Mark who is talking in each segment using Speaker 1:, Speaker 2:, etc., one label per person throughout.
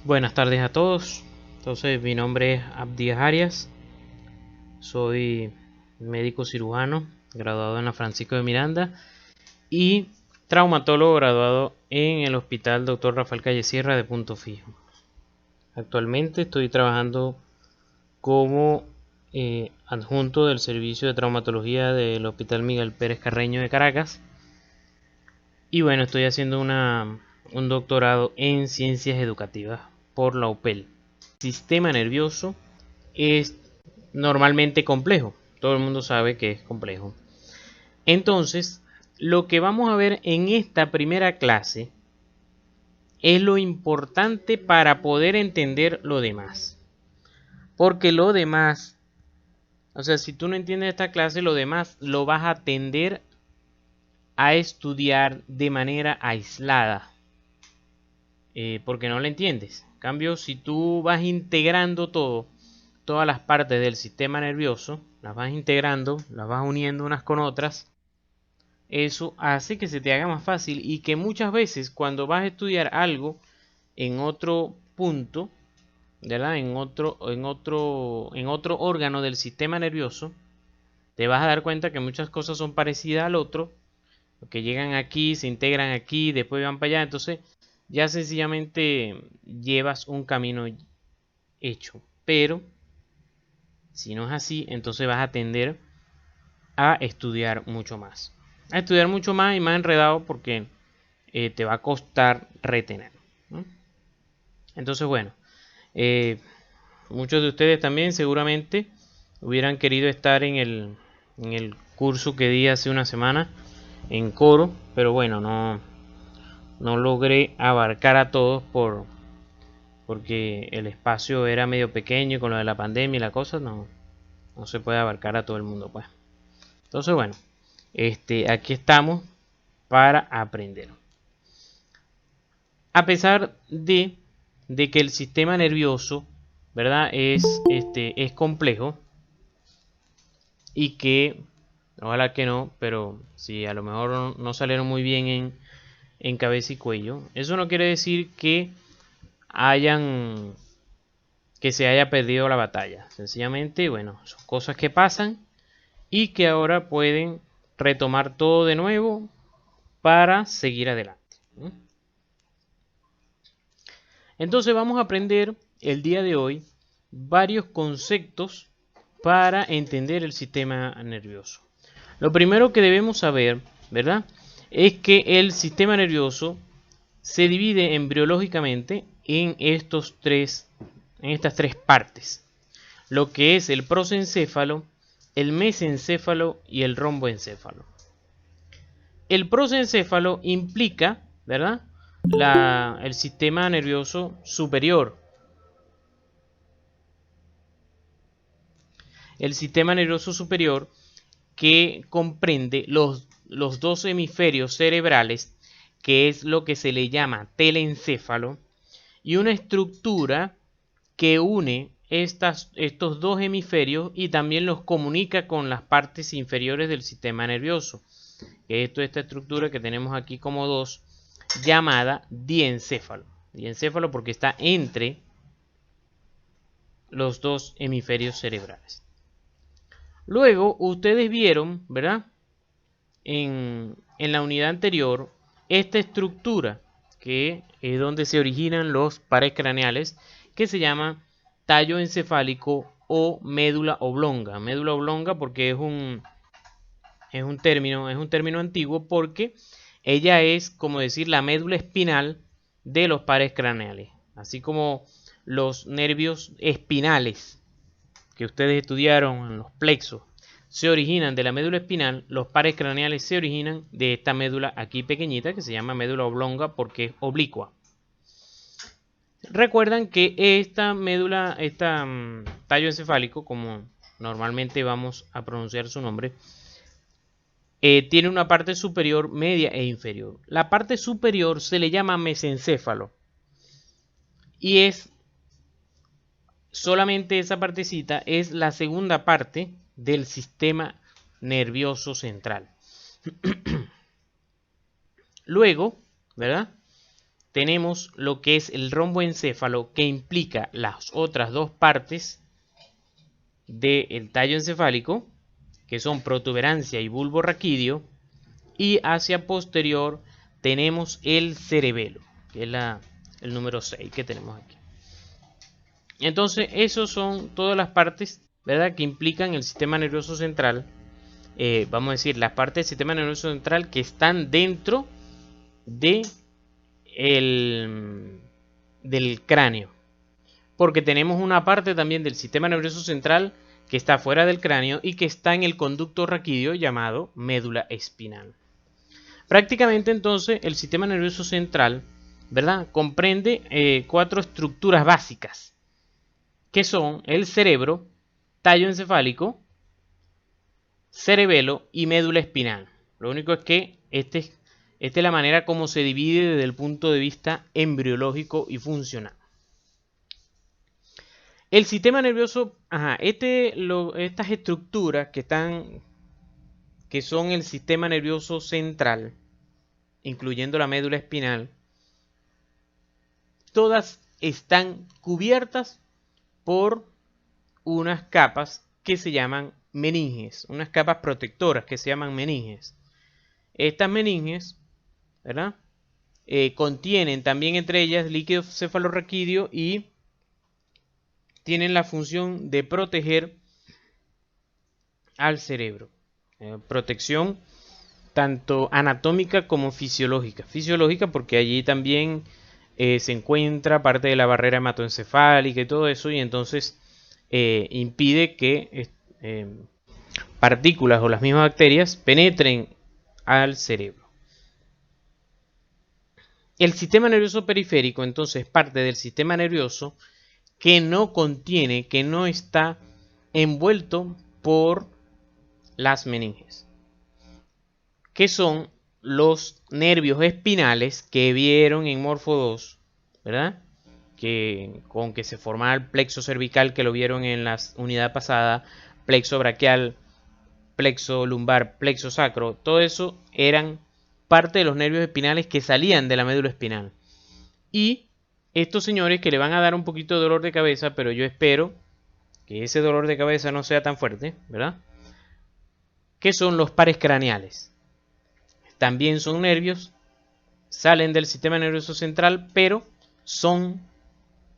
Speaker 1: Buenas tardes a todos. Entonces, mi nombre es Abdías Arias. Soy médico cirujano, graduado en la Francisco de Miranda y traumatólogo graduado en el Hospital Dr. Rafael Calle Sierra de Punto Fijo. Actualmente estoy trabajando como adjunto del servicio de traumatología del Hospital Miguel Pérez Carreño de Caracas. Y bueno, estoy haciendo un doctorado en ciencias educativas por la UPEL. Sistema nervioso es normalmente complejo. Todo el mundo sabe que es complejo. Entonces, lo que vamos a ver en esta primera clase es lo importante para poder entender lo demás. Porque lo demás, o sea, si tú no entiendes esta clase, lo demás lo vas a tender a estudiar de manera aislada. Porque no lo entiendes. En cambio, si tú vas integrando todas las partes del sistema nervioso, las vas integrando, las vas uniendo unas con otras, eso hace que se te haga más fácil y que muchas veces cuando vas a estudiar algo en otro punto, ¿verdad? En otro órgano del sistema nervioso, te vas a dar cuenta que muchas cosas son parecidas al otro, que llegan aquí, se integran aquí, después van para allá, entonces ya sencillamente llevas un camino hecho. Pero si no es así, entonces vas a tender a estudiar mucho más. A estudiar mucho más y más enredado porque te va a costar retener, ¿no? Entonces, bueno, eh, muchos de ustedes también seguramente hubieran querido estar en el curso que di hace una semana en coro, pero bueno, no logré abarcar a todos porque el espacio era medio pequeño y con lo de la pandemia y la cosa no se puede abarcar a todo el mundo, pues. Entonces, bueno, aquí estamos para aprender. A pesar de que el sistema nervioso, ¿verdad? Es complejo y que, ojalá que no, pero si a lo mejor no salieron muy bien en cabeza y cuello, eso no quiere decir hayan, que se haya perdido la batalla. Sencillamente, bueno, son cosas que pasan y que ahora pueden retomar todo de nuevo para seguir adelante. Entonces vamos a aprender el día de hoy varios conceptos para entender el sistema nervioso. Lo primero que debemos saber, ¿verdad? Es que el sistema nervioso se divide embriológicamente en estas tres partes, lo que es el prosencéfalo, el mesencéfalo y el romboencéfalo. El prosencéfalo implica, ¿verdad? El sistema nervioso superior. El sistema nervioso superior que comprende los dos hemisferios cerebrales, que es lo que se le llama telencéfalo, y una estructura que une estos dos hemisferios y también los comunica con las partes inferiores del sistema nervioso. Esta estructura que tenemos aquí como dos, llamada diencéfalo. Diencéfalo porque está entre los dos hemisferios cerebrales. Luego, ustedes vieron, ¿verdad? En la unidad anterior, esta estructura, que es donde se originan los pares craneales, que se llama tallo encefálico o médula oblonga. Médula oblonga porque es un término antiguo porque ella es, como decir, la médula espinal de los pares craneales. Así como los nervios espinales que ustedes estudiaron en los plexos se originan de la médula espinal, los pares craneales se originan de esta médula aquí pequeñita que se llama médula oblonga porque es oblicua. Recuerdan que esta médula, tallo encefálico, como normalmente vamos a pronunciar su nombre, tiene una parte superior, media e inferior. La parte superior se le llama mesencéfalo y es solamente esa partecita, es la segunda parte del sistema nervioso central. Luego, ¿verdad? tenemos lo que es el romboencéfalo, que implica las otras dos partes del tallo encefálico, que son protuberancia y bulbo raquídeo, y hacia posterior tenemos el cerebelo, que es el número 6 que tenemos aquí. Entonces, esos son todas las partes, ¿verdad?, que implican el sistema nervioso central. Vamos a decir, las partes del sistema nervioso central que están dentro de del cráneo. Porque tenemos una parte también del sistema nervioso central que está fuera del cráneo y que está en el conducto raquídeo llamado médula espinal. Prácticamente entonces el sistema nervioso central, ¿verdad?, comprende 4 estructuras básicas, que son el cerebro, tallo encefálico, cerebelo y médula espinal. Lo único es que esta es la manera como se divide desde el punto de vista embriológico y funcional. El sistema nervioso, estas estructuras que son el sistema nervioso central, incluyendo la médula espinal, todas están cubiertas por unas capas que se llaman meninges, unas capas protectoras que se llaman meninges. Estas meninges, ¿verdad?, contienen también entre ellas líquido cefalorraquídeo y tienen la función de proteger al cerebro. Protección tanto anatómica como fisiológica. Fisiológica porque allí también se encuentra parte de la barrera hematoencefálica y todo eso, y entonces impide que partículas o las mismas bacterias penetren al cerebro. El sistema nervioso periférico entonces es parte del sistema nervioso que no contiene, que no está envuelto por las meninges, que son los nervios espinales que vieron en Morfo 2, ¿verdad?, con que se formaba el plexo cervical, que lo vieron en la unidad pasada, plexo braquial, plexo lumbar, plexo sacro. Todo eso eran parte de los nervios espinales que salían de la médula espinal. Y estos señores que le van a dar un poquito de dolor de cabeza, pero yo espero que ese dolor de cabeza no sea tan fuerte, ¿verdad?, que son los pares craneales. También son nervios, salen del sistema nervioso central, pero son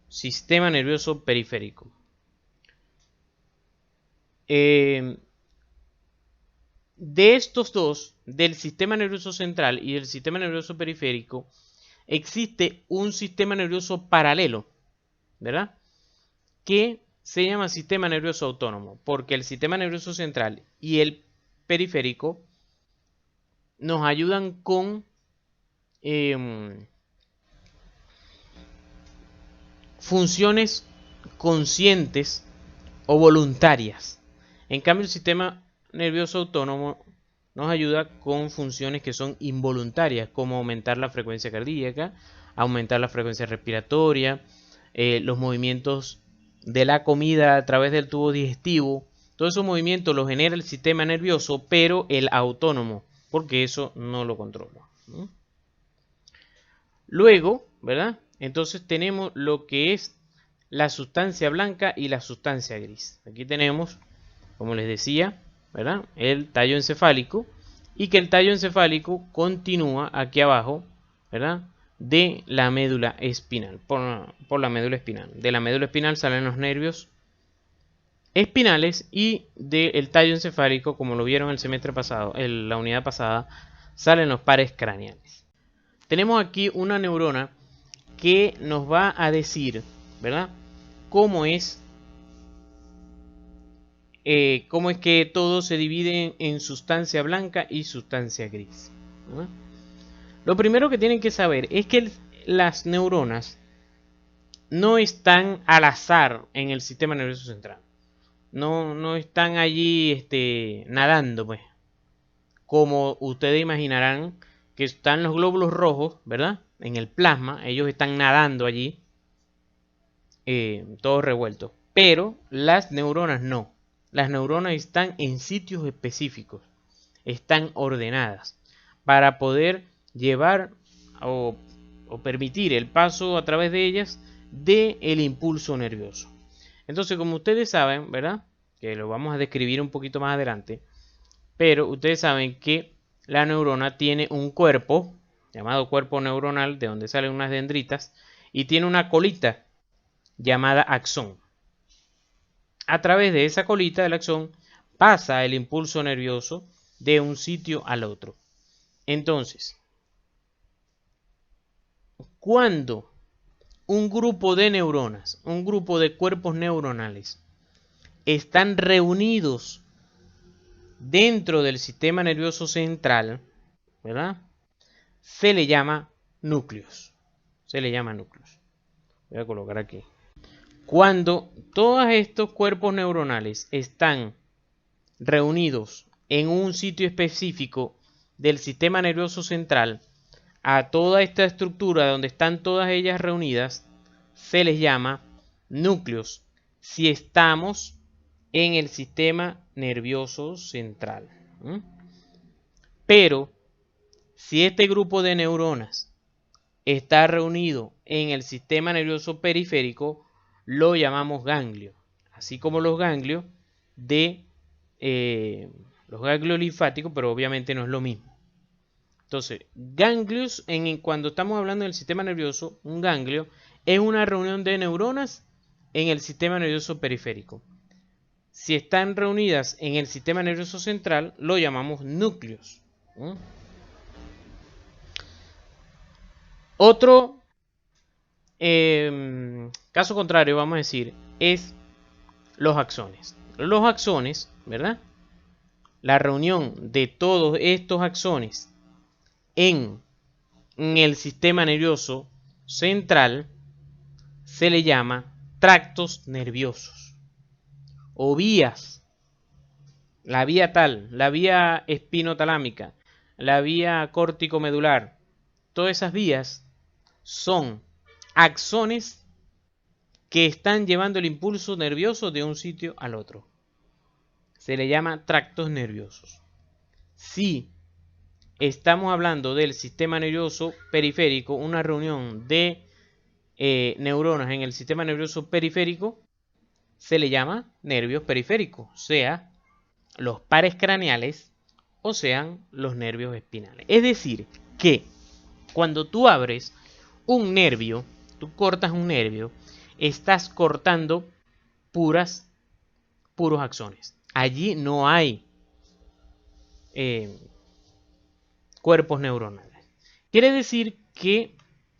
Speaker 1: sistema nervioso periférico. De estos dos, del sistema nervioso central y del sistema nervioso periférico, existe un sistema nervioso paralelo, ¿verdad?, que se llama sistema nervioso autónomo, porque el sistema nervioso central y el periférico nos ayudan con funciones conscientes o voluntarias. En cambio, el sistema nervioso autónomo nos ayuda con funciones que son involuntarias, como aumentar la frecuencia cardíaca, aumentar la frecuencia respiratoria, los movimientos de la comida a través del tubo digestivo. Todos esos movimientos los genera el sistema nervioso, pero el autónomo, porque eso no lo controla. Luego, ¿verdad?, entonces tenemos lo que es la sustancia blanca y la sustancia gris. Aquí tenemos, como les decía, ¿verdad?, el tallo encefálico, y que el tallo encefálico continúa aquí abajo, ¿verdad?, de la médula espinal, por la médula espinal. De la médula espinal salen los nervios espinales y del tallo encefálico, como lo vieron el semestre pasado, en la unidad pasada, salen los pares craneales. Tenemos aquí una neurona que nos va a decir, ¿verdad?, cómo es que todo se divide en sustancia blanca y sustancia gris, ¿verdad? Lo primero que tienen que saber es que las neuronas no están al azar en el sistema nervioso central. No están allí nadando, pues. Como ustedes imaginarán que están los glóbulos rojos, ¿verdad?, en el plasma. Ellos están nadando allí, todos revueltos. Pero las neuronas no. Las neuronas están en sitios específicos. Están ordenadas para poder llevar o o permitir el paso a través de ellas del impulso nervioso. Entonces, como ustedes saben, ¿verdad? Que lo vamos a describir un poquito más adelante, pero ustedes saben que la neurona tiene un cuerpo llamado cuerpo neuronal, de donde salen unas dendritas, y tiene una colita llamada axón. A través de esa colita del axón pasa el impulso nervioso de un sitio al otro. Entonces, cuando un grupo de neuronas, un grupo de cuerpos neuronales, están reunidos dentro del sistema nervioso central, ¿verdad? Se le llama núcleos. Se le llama núcleos. Voy a colocar aquí. Cuando todos estos cuerpos neuronales están reunidos en un sitio específico del sistema nervioso central, a toda esta estructura donde están todas ellas reunidas, se les llama núcleos si estamos en el sistema nervioso central. Pero si este grupo de neuronas está reunido en el sistema nervioso periférico, lo llamamos ganglio, así como los ganglios los ganglios linfáticos, pero obviamente no es lo mismo. Entonces, ganglios, cuando estamos hablando del sistema nervioso, un ganglio es una reunión de neuronas en el sistema nervioso periférico. Si están reunidas en el sistema nervioso central, lo llamamos núcleos. Otro caso contrario, vamos a decir, es los axones. Los axones, ¿verdad? La reunión de todos estos axones en el sistema nervioso central se le llama tractos nerviosos o vías. La vía tal, la vía espinotalámica, la vía córtico-medular, todas esas vías son axones que están llevando el impulso nervioso de un sitio al otro. Se le llama tractos nerviosos. Si estamos hablando del sistema nervioso periférico, una reunión de neuronas en el sistema nervioso periférico, se le llama nervios periféricos, sea los pares craneales o sean los nervios espinales. Es decir, que cuando tú abres un nervio, tú cortas un nervio, estás cortando puros axones. Allí no hay cuerpos neuronales. Quiere decir que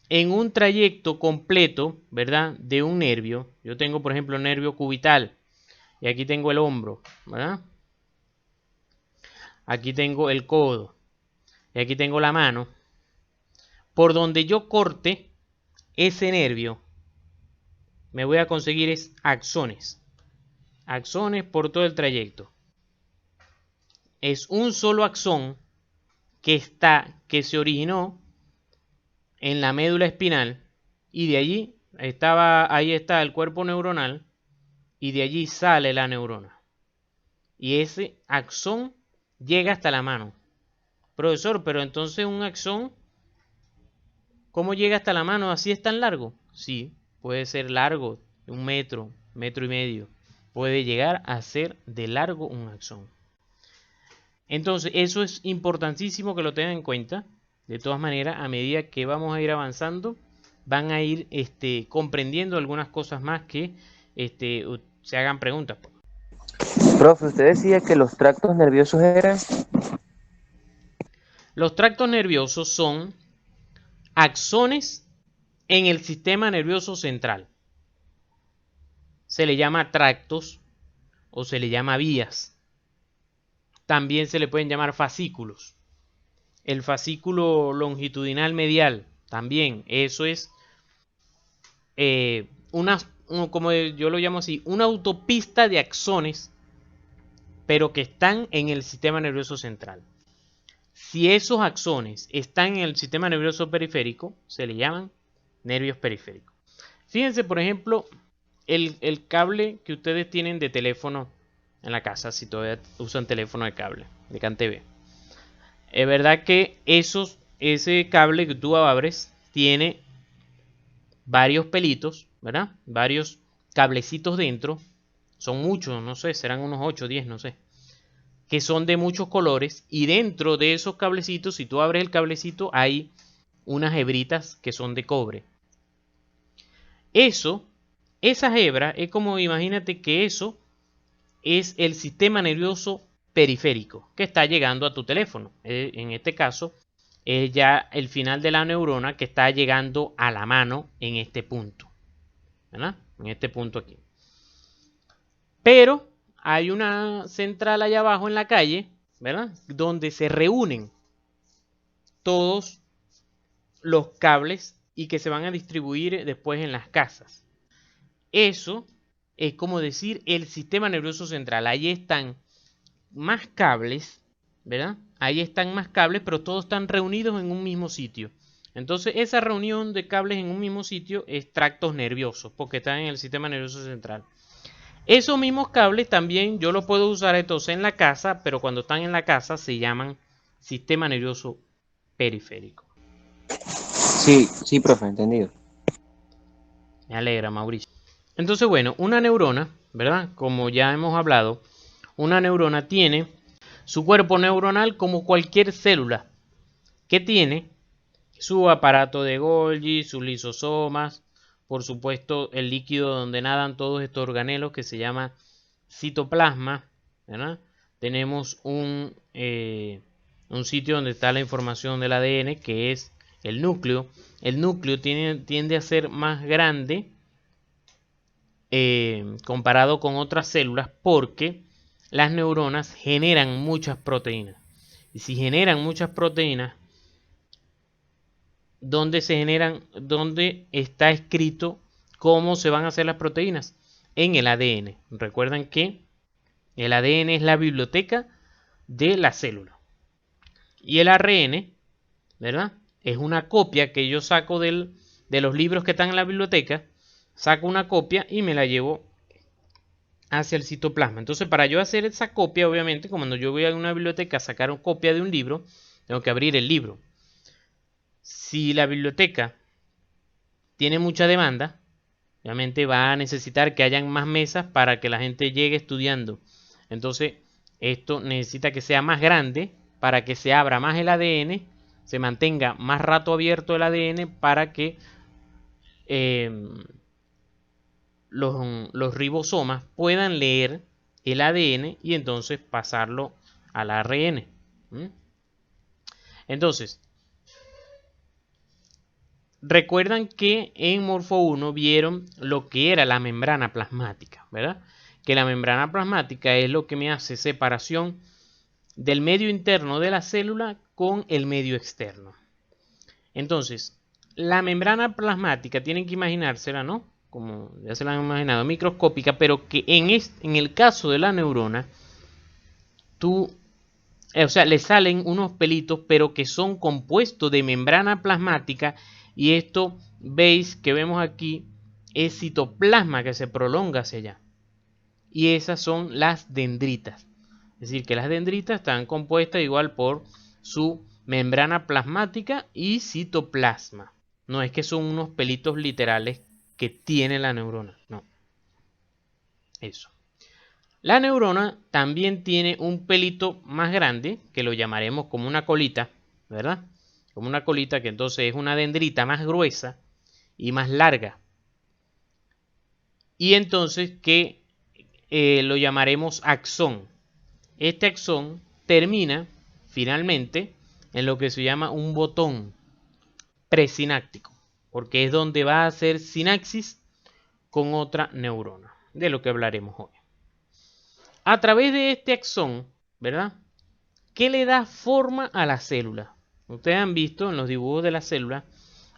Speaker 1: en un trayecto completo, ¿verdad? De un nervio, yo tengo por ejemplo el nervio cubital y aquí tengo el hombro, ¿verdad? Aquí tengo el codo y aquí tengo la mano. Por donde yo corte ese nervio, me voy a conseguir axones. Axones por todo el trayecto. Es un solo axón que se originó en la médula espinal y de allí ahí está el cuerpo neuronal y de allí sale la neurona. Y ese axón llega hasta la mano. Profesor, pero entonces un axón, ¿cómo llega hasta la mano? ¿Así es tan largo? Sí, puede ser largo, 1 metro, 1,5 metros. Puede llegar a ser de largo un axón. Entonces, eso es importantísimo que lo tengan en cuenta. De todas maneras, a medida que vamos a ir avanzando, van a ir comprendiendo algunas cosas más que se hagan preguntas.
Speaker 2: Profe, usted decía que los tractos nerviosos eran...
Speaker 1: Los tractos nerviosos son axones en el sistema nervioso central. Se le llama tractos o se le llama vías. También se le pueden llamar fascículos. El fascículo longitudinal medial, también, eso es como yo lo llamo así, una autopista de axones, pero que están en el sistema nervioso central. Si esos axones están en el sistema nervioso periférico, se le llaman nervios periféricos. Fíjense, por ejemplo, el cable que ustedes tienen de teléfono en la casa, si todavía usan teléfono de cable, de CanTV. Es verdad que ese cable que tú abres tiene varios pelitos, ¿verdad? Varios cablecitos dentro. Son muchos, no sé, serán unos 8 o 10, no sé. Que son de muchos colores. Y dentro de esos cablecitos, si tú abres el cablecito, hay unas hebritas que son de cobre. Esas hebras es como, imagínate que eso es el sistema nervioso periférico que está llegando a tu teléfono. En este caso, es ya el final de la neurona que está llegando a la mano en este punto, ¿verdad? En este punto aquí. Pero hay una central allá abajo en la calle, ¿verdad? Donde se reúnen todos los cables y que se van a distribuir después en las casas. Eso es como decir el sistema nervioso central. Ahí están más cables, ¿verdad? Ahí están más cables, pero todos están reunidos en un mismo sitio. Entonces, esa reunión de cables en un mismo sitio es tractos nerviosos, porque están en el sistema nervioso central. Esos mismos cables también yo los puedo usar entonces en la casa, pero cuando están en la casa se llaman sistema nervioso periférico.
Speaker 2: Sí, profe, entendido.
Speaker 1: Me alegra, Mauricio. Entonces, bueno, una neurona, ¿verdad? Como ya hemos hablado, una neurona tiene su cuerpo neuronal como cualquier célula, que tiene su aparato de Golgi, sus lisosomas, por supuesto el líquido donde nadan todos estos organelos que se llama citoplasma, ¿verdad? Tenemos un sitio donde está la información del ADN, que es el núcleo. El núcleo tiende a ser más grande comparado con otras células porque las neuronas generan muchas proteínas. Y si generan muchas proteínas, ¿dónde se generan? ¿Dónde está escrito cómo se van a hacer las proteínas? En el ADN. Recuerden que el ADN es la biblioteca de la célula. Y el ARN, ¿verdad? Es una copia que yo saco de los libros que están en la biblioteca. Saco una copia y me la llevo hacia el citoplasma. Entonces, para yo hacer esa copia, obviamente, cuando yo voy a una biblioteca a sacar una copia de un libro, tengo que abrir el libro. Si la biblioteca tiene mucha demanda, obviamente va a necesitar que hayan más mesas para que la gente llegue estudiando. Entonces, esto necesita que sea más grande para que se abra más el ADN, se mantenga más rato abierto el ADN para que los ribosomas puedan leer el ADN y entonces pasarlo al ARN. Entonces, recuerdan que en Morfo 1 vieron lo que era la membrana plasmática, ¿verdad? Que la membrana plasmática es lo que me hace separación del medio interno de la célula con el medio externo. Entonces, la membrana plasmática tienen que imaginársela, ¿no? Como ya se la han imaginado, microscópica, pero que en el caso de la neurona, le salen unos pelitos, pero que son compuestos de membrana plasmática, y esto, veis que vemos aquí, es citoplasma que se prolonga hacia allá. Y esas son las dendritas. Es decir, que las dendritas están compuestas igual por su membrana plasmática y citoplasma. No es que son unos pelitos literales que tiene la neurona, no. Eso. La neurona también tiene un pelito más grande, que lo llamaremos como una colita, ¿verdad? Como una colita que entonces es una dendrita más gruesa y más larga. Y entonces que lo llamaremos axón. Este axón termina finalmente en lo que se llama un botón presináptico, porque es donde va a hacer sinapsis con otra neurona, de lo que hablaremos hoy. A través de este axón, ¿verdad? ¿Qué le da forma a la célula? Ustedes han visto en los dibujos de la célula,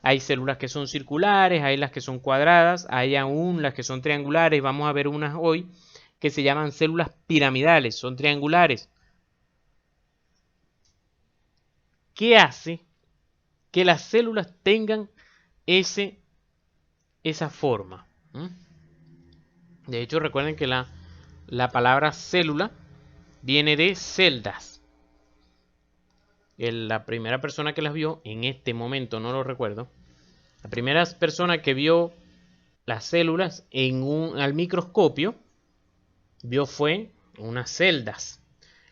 Speaker 1: hay células que son circulares, hay las que son cuadradas, hay aún las que son triangulares, vamos a ver unas hoy que se llaman células piramidales, son triangulares. ¿Qué hace que las células tengan esa forma? De hecho, recuerden que la palabra célula viene de celdas. La primera persona que las vio, en este momento no lo recuerdo, La primera persona que vio las células al microscopio, fue unas celdas.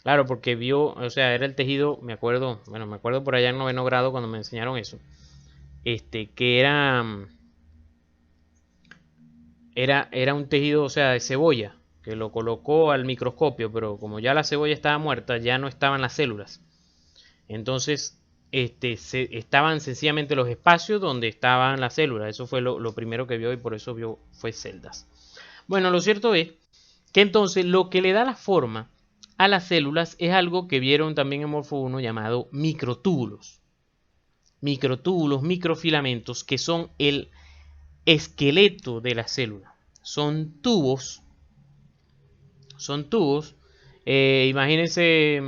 Speaker 1: Claro, porque vio, o sea, era el tejido, me acuerdo por allá en 9º grado cuando me enseñaron eso, que era un tejido, o sea, de cebolla, que lo colocó al microscopio, pero como ya la cebolla estaba muerta, ya no estaban las células. Entonces, estaban sencillamente los espacios donde estaban las células. Eso fue lo primero que vio y por eso fue celdas. Bueno, lo cierto es que entonces lo que le da la forma a las células es algo que vieron también en Morfo 1 llamado microtúbulos. Microtúbulos, microfilamentos, que son el esqueleto de la célula. Son tubos. Imagínense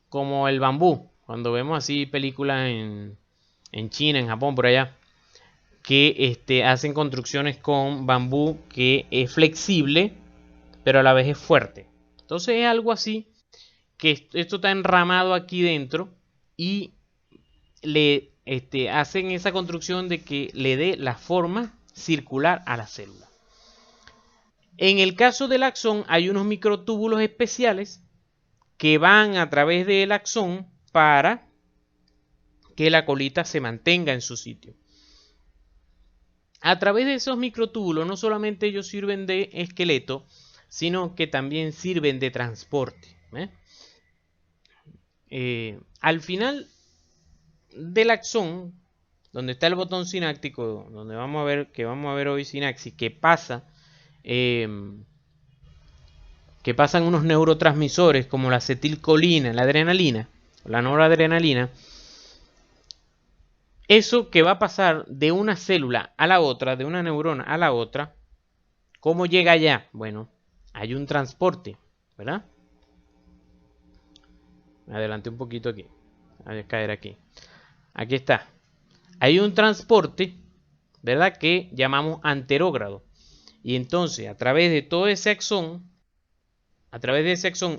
Speaker 1: como el bambú. Cuando vemos así películas en China, en Japón, por allá, que hacen construcciones con bambú que es flexible, pero a la vez es fuerte. Entonces es algo así, que esto está enramado aquí dentro y le hacen esa construcción de que le dé la forma circular a la célula. En el caso del axón hay unos microtúbulos especiales que van a través del axón para que la colita se mantenga en su sitio. A través de esos microtúbulos no solamente ellos sirven de esqueleto, sino que también sirven de transporte. Al final del axón, donde está el botón sináptico, donde vamos a ver hoy sinapsis, que pasan unos neurotransmisores como la acetilcolina, la adrenalina, la noradrenalina. Eso que va a pasar de una célula a la otra, de una neurona a la otra, ¿cómo llega allá? Bueno, hay un transporte, ¿verdad? Me adelanté un poquito aquí. Voy a caer aquí. Aquí está. Hay un transporte, ¿verdad? Que llamamos anterógrado. Y entonces, a través de todo ese axón,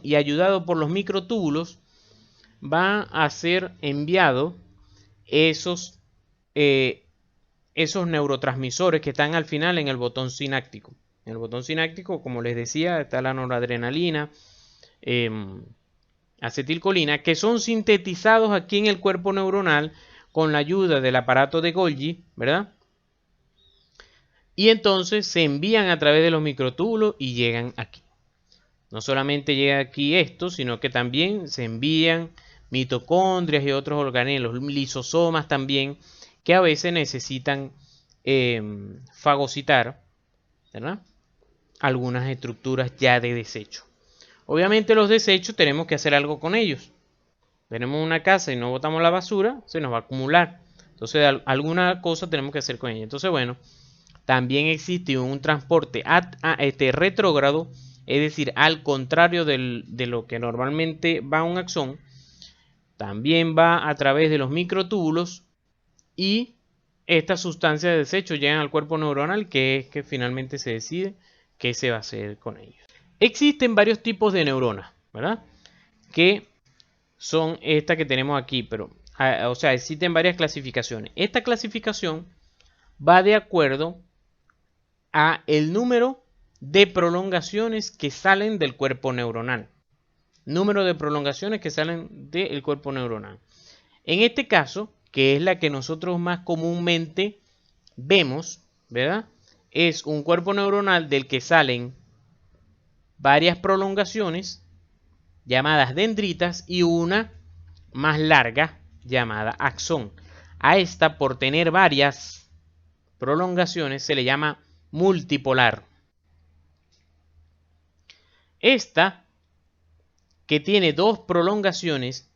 Speaker 1: y ayudado por los microtúbulos, va a ser enviado esos neurotransmisores que están al final en el botón sináptico. En el botón sináptico, como les decía, está la noradrenalina, acetilcolina, que son sintetizados aquí en el cuerpo neuronal con la ayuda del aparato de Golgi, ¿verdad? Y entonces se envían a través de los microtúbulos y llegan aquí. No solamente llega aquí esto, sino que también se envían mitocondrias y otros organelos, lisosomas también, que a veces necesitan fagocitar, ¿verdad?, algunas estructuras ya de desecho. Obviamente los desechos tenemos que hacer algo con ellos. Tenemos una casa y no botamos la basura, se nos va a acumular. Entonces alguna cosa tenemos que hacer con ella. Entonces, bueno, también existe un transporte retrógrado, es decir, al contrario de lo que normalmente va un axón. También va a través de los microtúbulos y estas sustancias de desecho llegan al cuerpo neuronal, que es que finalmente se decide qué se va a hacer con ellos. Existen varios tipos de neuronas, ¿verdad?, que son estas que tenemos aquí, pero, o sea, existen varias clasificaciones. Esta clasificación va de acuerdo a el número de prolongaciones que salen del cuerpo neuronal. Número de prolongaciones que salen del cuerpo neuronal. En este caso, que es la que nosotros más comúnmente vemos, ¿verdad?, es un cuerpo neuronal del que salen varias prolongaciones llamadas dendritas y una más larga llamada axón. A esta, por tener varias prolongaciones, se le llama multipolar. Esta, que tiene dos prolongaciones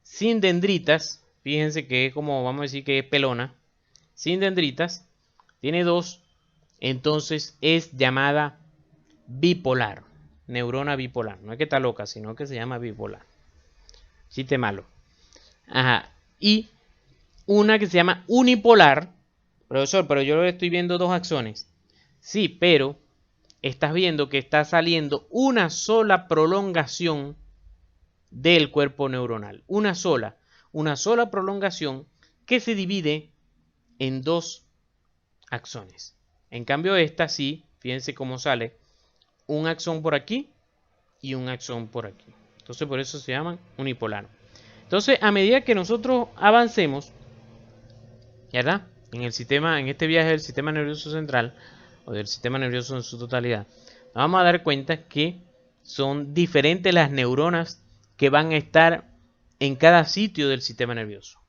Speaker 1: sin dendritas, fíjense que es como, vamos a decir que es pelona, sin dendritas, tiene dos, entonces es llamada bipolar, neurona bipolar. No es que está loca, sino que se llama bipolar. Chiste malo. Ajá. Y una que se llama unipolar. Profesor, pero yo estoy viendo dos axones. Sí, pero estás viendo que está saliendo una sola prolongación del cuerpo neuronal. Una sola prolongación que se divide en dos axones. En cambio esta sí, fíjense cómo sale un axón por aquí y un axón por aquí. Entonces por eso se llaman unipolar. Entonces a medida que nosotros avancemos, ¿verdad? En el sistema, en este viaje del sistema nervioso central o del sistema nervioso en su totalidad, nos vamos a dar cuenta que son diferentes las neuronas que van a estar en cada sitio del sistema nervioso.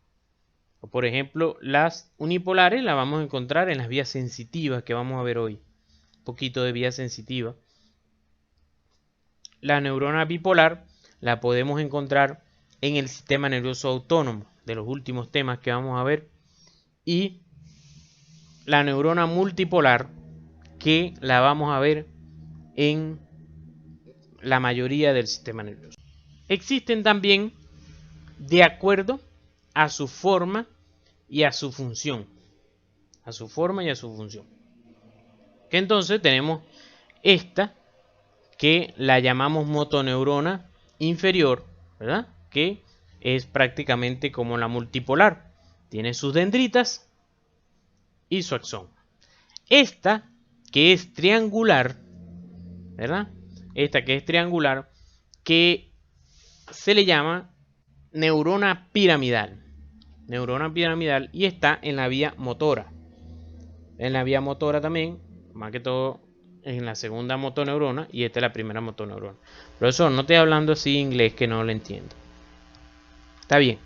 Speaker 1: O por ejemplo, las unipolares las vamos a encontrar en las vías sensitivas que vamos a ver hoy. Un poquito de vía sensitiva. La neurona bipolar la podemos encontrar en el sistema nervioso autónomo, de los últimos temas que vamos a ver. Y la neurona multipolar, que la vamos a ver en la mayoría del sistema nervioso. Existen también de acuerdo a su forma y a su función. A su forma y a su función. Que entonces tenemos esta, que la llamamos motoneurona inferior, ¿verdad? Que es prácticamente como la multipolar. Tiene sus dendritas y su axón. Esta, que es triangular, ¿verdad? Esta que es triangular, que se le llama neurona piramidal. Neurona piramidal, y está en la vía motora. En la vía motora también, más que todo en la segunda motoneurona, y esta es la primera motoneurona. Profesor, no estoy hablando así inglés que no lo entiendo. Está bien.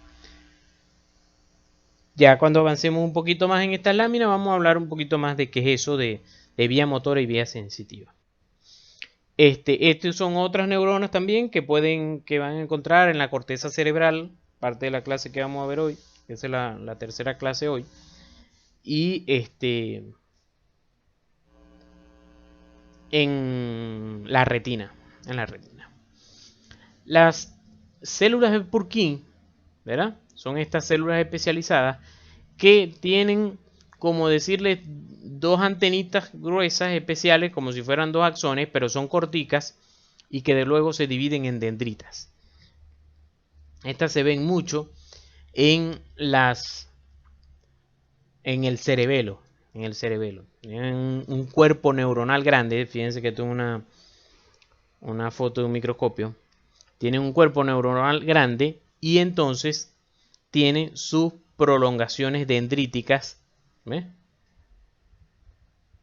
Speaker 1: Ya cuando avancemos un poquito más en esta lámina, vamos a hablar un poquito más de qué es eso de vía motora y vía sensitiva. Estos son otras neuronas también que van a encontrar en la corteza cerebral, parte de la clase que vamos a ver hoy, que es la tercera clase hoy. Y en la retina. Las células de Purkinje, ¿verdad? Son estas células especializadas que tienen, como decirles, dos antenitas gruesas especiales, como si fueran dos axones, pero son corticas y que de luego se dividen en dendritas. Estas se ven mucho en el cerebelo. En un cuerpo neuronal grande. Fíjense que tengo una foto de un microscopio. Tiene un cuerpo neuronal grande y entonces tiene sus prolongaciones dendríticas, ¿ves?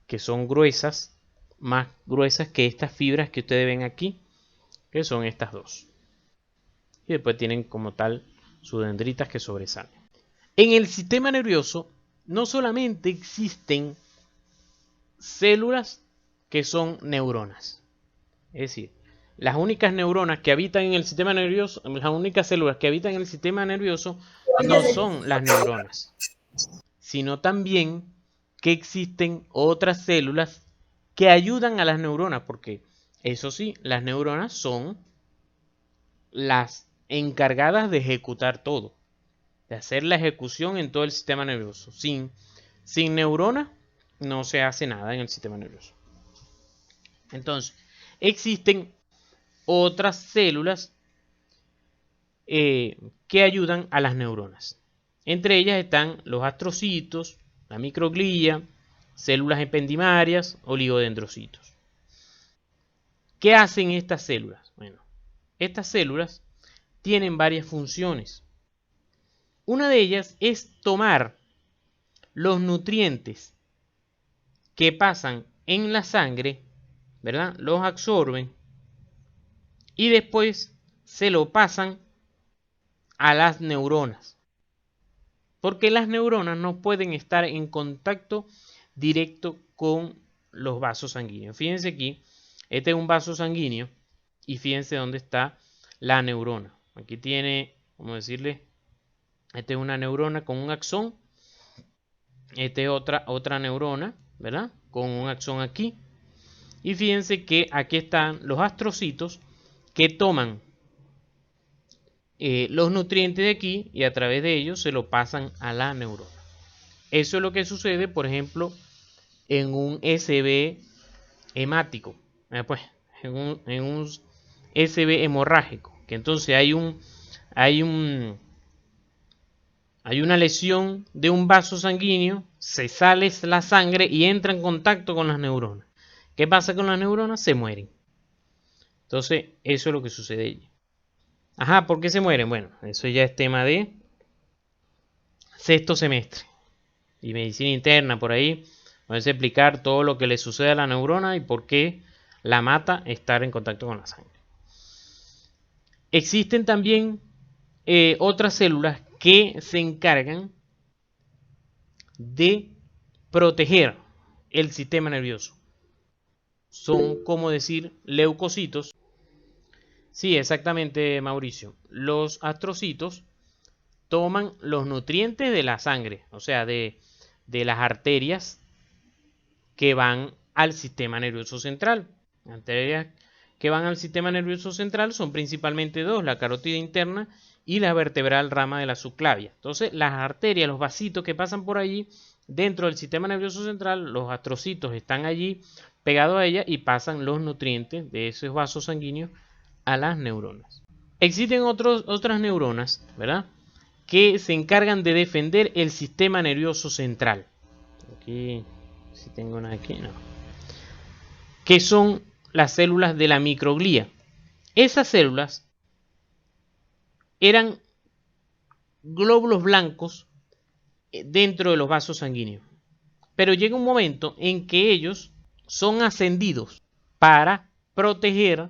Speaker 1: Que son gruesas, más gruesas que estas fibras que ustedes ven aquí, que son estas dos. Y después tienen como tal sus dendritas que sobresalen. En el sistema nervioso no solamente existen células que son neuronas, es decir, las únicas neuronas que habitan en el sistema nervioso, las únicas células que habitan en el sistema nervioso no son las neuronas, sino también que existen otras células que ayudan a las neuronas, porque eso sí, las neuronas son las encargadas de ejecutar todo, de hacer la ejecución en todo el sistema nervioso. Sin neuronas no se hace nada en el sistema nervioso. Entonces, existen otras células que ayudan a las neuronas. Entre ellas están los astrocitos, la microglia, células ependimarias, oligodendrocitos. ¿Qué hacen estas células? Bueno, estas células tienen varias funciones. Una de ellas es tomar los nutrientes que pasan en la sangre, ¿verdad? Los absorben y después se lo pasan a las neuronas. Porque las neuronas no pueden estar en contacto directo con los vasos sanguíneos. Fíjense aquí, este es un vaso sanguíneo y fíjense dónde está la neurona. Aquí tiene, vamos a decirle, esta es una neurona con un axón. Esta es otra neurona, ¿verdad? Con un axón aquí. Y fíjense que aquí están los astrocitos que toman los nutrientes de aquí y a través de ellos se lo pasan a la neurona. Eso es lo que sucede, por ejemplo, en un SB hemático, pues, en un SB hemorrágico, que entonces hay un hay una lesión de un vaso sanguíneo, se sale la sangre y entra en contacto con las neuronas. ¿Qué pasa con las neuronas? Se mueren. Entonces, eso es lo que sucede allí. Ajá, ¿por qué se mueren? Bueno, eso ya es tema de sexto semestre y medicina interna por ahí. Vamos a explicar todo lo que le sucede a la neurona y por qué la mata estar en contacto con la sangre. Existen también otras células que se encargan de proteger el sistema nervioso. Son como decir leucocitos. Sí, exactamente, Mauricio. Los astrocitos toman los nutrientes de la sangre, o sea, de las arterias que van al sistema nervioso central. Arterias que van al sistema nervioso central son principalmente dos, la carótida interna y la vertebral rama de la subclavia. Entonces, las arterias, los vasitos que pasan por allí, dentro del sistema nervioso central, los astrocitos están allí pegados a ella y pasan los nutrientes de esos vasos sanguíneos a las neuronas. Existen otras neuronas, ¿verdad?, que se encargan de defender el sistema nervioso central. Aquí, si tengo una aquí, no. Que son las células de la microglía. Esas células eran glóbulos blancos dentro de los vasos sanguíneos. Pero llega un momento en que ellos son ascendidos para proteger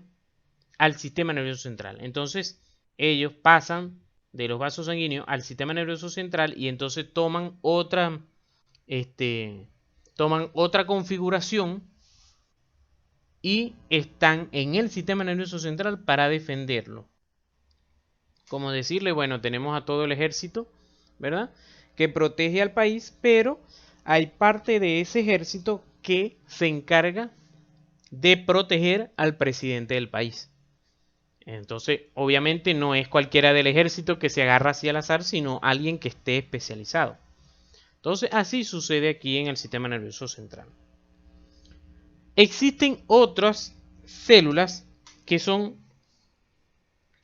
Speaker 1: al sistema nervioso central. Entonces, ellos pasan de los vasos sanguíneos al sistema nervioso central y entonces toman otra configuración y están en el sistema nervioso central para defenderlo. Como decirle, bueno, tenemos a todo el ejército, ¿verdad?, que protege al país, pero hay parte de ese ejército que se encarga de proteger al presidente del país. Entonces, obviamente no es cualquiera del ejército que se agarra así al azar, sino alguien que esté especializado. Entonces, así sucede aquí en el sistema nervioso central. Existen otras células que son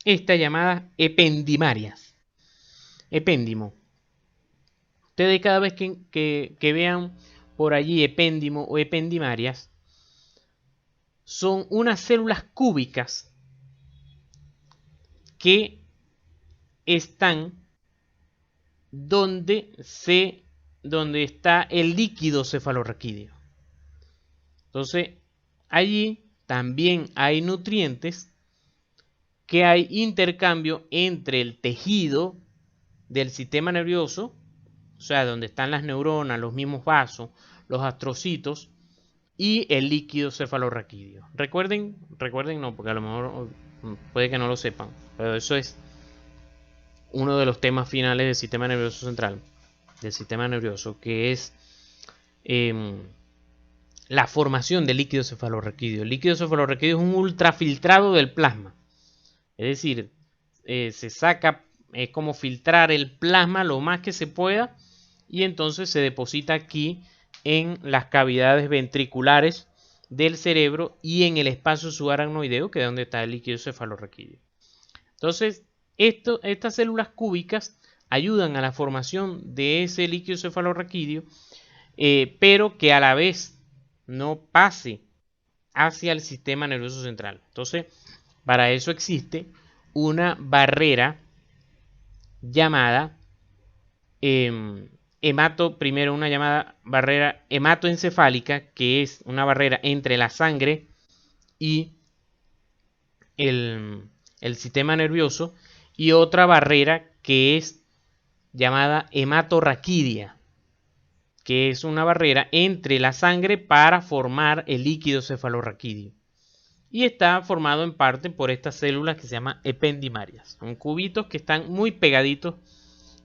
Speaker 1: estas llamadas ependimarias. Epéndimo. Ustedes cada vez que vean por allí epéndimo o ependimarias, son unas células cúbicas que están donde está el líquido cefalorraquídeo. Entonces, allí también hay nutrientes, que hay intercambio entre el tejido del sistema nervioso, o sea, donde están las neuronas, los mismos vasos, los astrocitos, y el líquido cefalorraquídeo. Recuerden no, porque a lo mejor puede que no lo sepan, pero eso es uno de los temas finales del sistema nervioso central, del sistema nervioso, que es la formación del líquido cefalorraquídeo. El líquido cefalorraquídeo es un ultrafiltrado del plasma, es decir, se saca, es como filtrar el plasma lo más que se pueda y entonces se deposita aquí en las cavidades ventriculares del cerebro y en el espacio subaracnoideo, que es donde está el líquido cefalorraquídeo. Entonces, estas células cúbicas ayudan a la formación de ese líquido cefalorraquídeo, pero que a la vez no pase hacia el sistema nervioso central. Entonces, para eso existe una barrera llamada una llamada barrera hematoencefálica, que es una barrera entre la sangre y el sistema nervioso, y otra barrera que es llamada hematorraquídea, que es una barrera entre la sangre para formar el líquido cefalorraquídeo. Y está formado en parte por estas células que se llaman ependimarias. Son cubitos que están muy pegaditos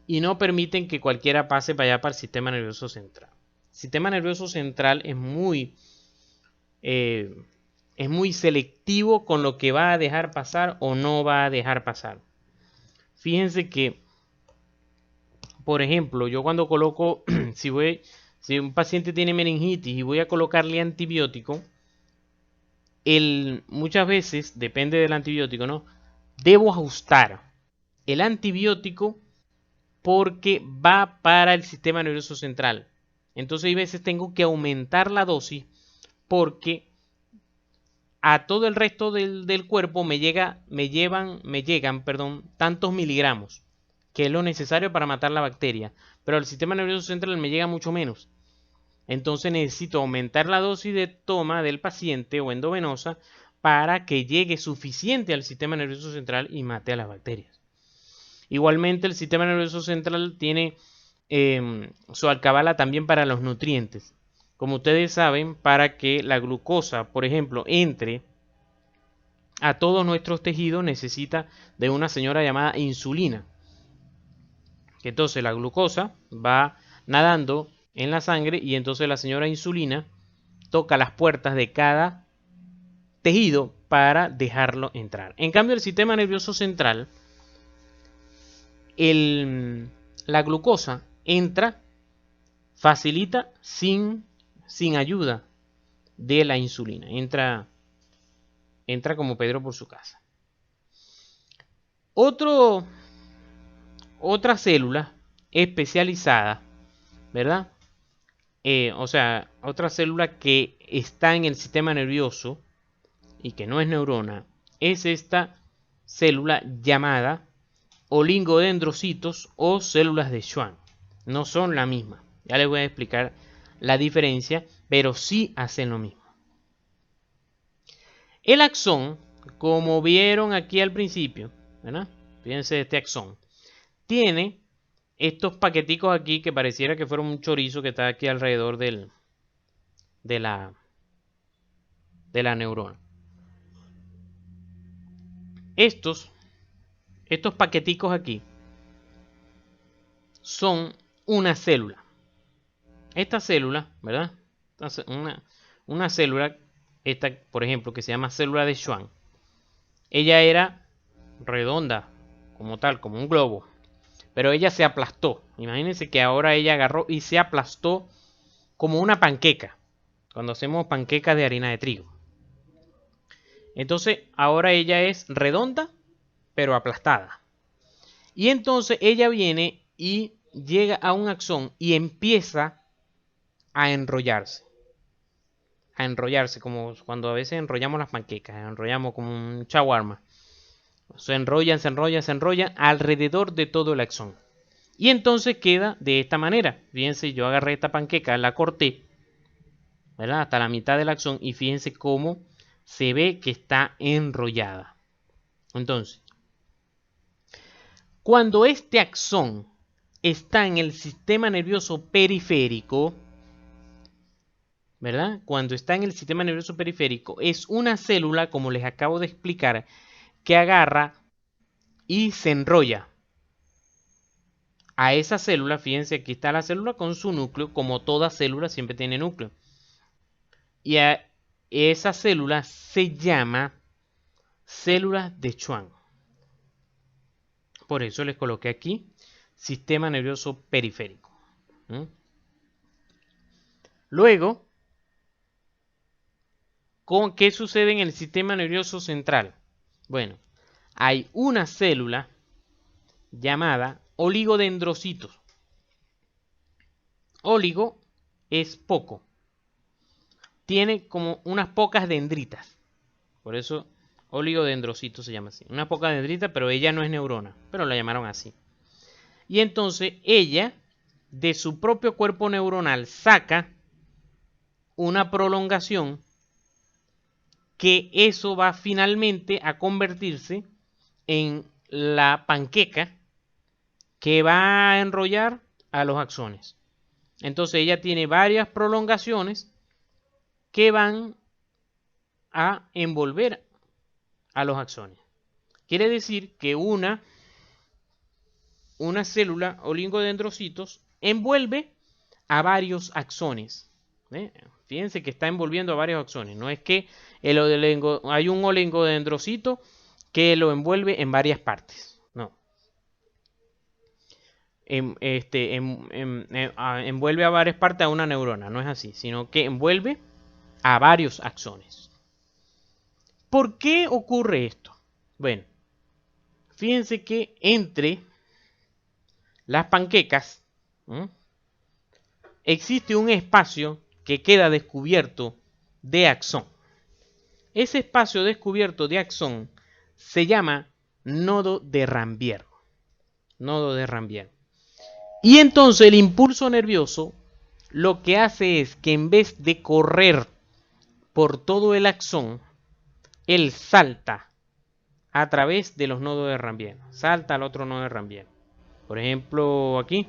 Speaker 1: y no permiten que cualquiera pase para allá, para el sistema nervioso central. El sistema nervioso central es muy selectivo con lo que va a dejar pasar o no va a dejar pasar. Fíjense que, por ejemplo, yo cuando coloco, si un paciente tiene meningitis y voy a colocarle antibiótico, muchas veces, depende del antibiótico, ¿no?, debo ajustar el antibiótico porque va para el sistema nervioso central. Entonces hay veces tengo que aumentar la dosis porque a todo el resto del cuerpo me llegan, tantos miligramos, que es lo necesario para matar la bacteria. Pero al sistema nervioso central me llega mucho menos. Entonces necesito aumentar la dosis de toma del paciente o endovenosa para que llegue suficiente al sistema nervioso central y mate a las bacterias. Igualmente el sistema nervioso central tiene su alcabala también para los nutrientes. Como ustedes saben, para que la glucosa, por ejemplo, entre a todos nuestros tejidos necesita de una señora llamada insulina. Entonces la glucosa va nadando en la sangre y entonces la señora insulina toca las puertas de cada tejido para dejarlo entrar. En cambio, el sistema nervioso central, la glucosa entra, facilita sin ayuda de la insulina. Entra como Pedro por su casa. Otra célula especializada, ¿verdad? O sea, otra célula que está en el sistema nervioso y que no es neurona, es esta célula llamada oligodendrocitos o células de Schwann. No son la misma. Ya les voy a explicar la diferencia, pero sí hacen lo mismo. El axón, como vieron aquí al principio, ¿verdad? Fíjense, este axón tiene estos paqueticos aquí que pareciera que fueron un chorizo que está aquí alrededor de la neurona. Estos paqueticos aquí son una célula. Esta célula, ¿verdad? Una célula, esta, por ejemplo, que se llama célula de Schwann. Ella era redonda, como tal, como un globo. Pero ella se aplastó. Imagínense que ahora ella agarró y se aplastó como una panqueca. Cuando hacemos panquecas de harina de trigo. Entonces, ahora ella es redonda, pero aplastada. Y entonces ella viene y llega a un axón y empieza a enrollarse. A enrollarse, como cuando a veces enrollamos las panquecas, enrollamos como un shawarma. Se enrollan alrededor de todo el axón. Y entonces queda de esta manera. Fíjense, yo agarré esta panqueca, la corté, ¿verdad? Hasta la mitad del axón y fíjense cómo se ve que está enrollada. Entonces, cuando este axón está en el sistema nervioso periférico, ¿verdad? Cuando está en el sistema nervioso periférico, es una célula, como les acabo de explicar, que agarra y se enrolla. A esa célula, fíjense, aquí está la célula con su núcleo, como toda célula siempre tiene núcleo. Y a esa célula se llama células de Schwann. Por eso les coloqué aquí sistema nervioso periférico. Luego, ¿qué sucede en el sistema nervioso central? Bueno, hay una célula llamada oligodendrocitos. Oligo es poco. Tiene como unas pocas dendritas. Por eso oligodendrocitos se llama así. Unas pocas dendritas, pero ella no es neurona. Pero la llamaron así. Y entonces ella, de su propio cuerpo neuronal, saca una prolongación que eso va finalmente a convertirse en la panqueca que va a enrollar a los axones. Entonces ella tiene varias prolongaciones que van a envolver a los axones. Quiere decir que una célula oligodendrocitos envuelve a varios axones. Fíjense que está envolviendo a varios axones. No es que hay un oligodendrocito que lo envuelve en varias partes. No. Envuelve a varias partes a una neurona. No es así. Sino que envuelve a varios axones. ¿Por qué ocurre esto? Bueno, fíjense que entre las panquecas, ¿m? Existe un espacio que queda descubierto de axón. Ese espacio descubierto de axón se llama nodo de Rambier. Nodo de Rambier. Y entonces el impulso nervioso lo que hace es que en vez de correr por todo el axón, él salta a través de los nodos de Rambier. Salta al otro nodo de Rambier. Por ejemplo, aquí.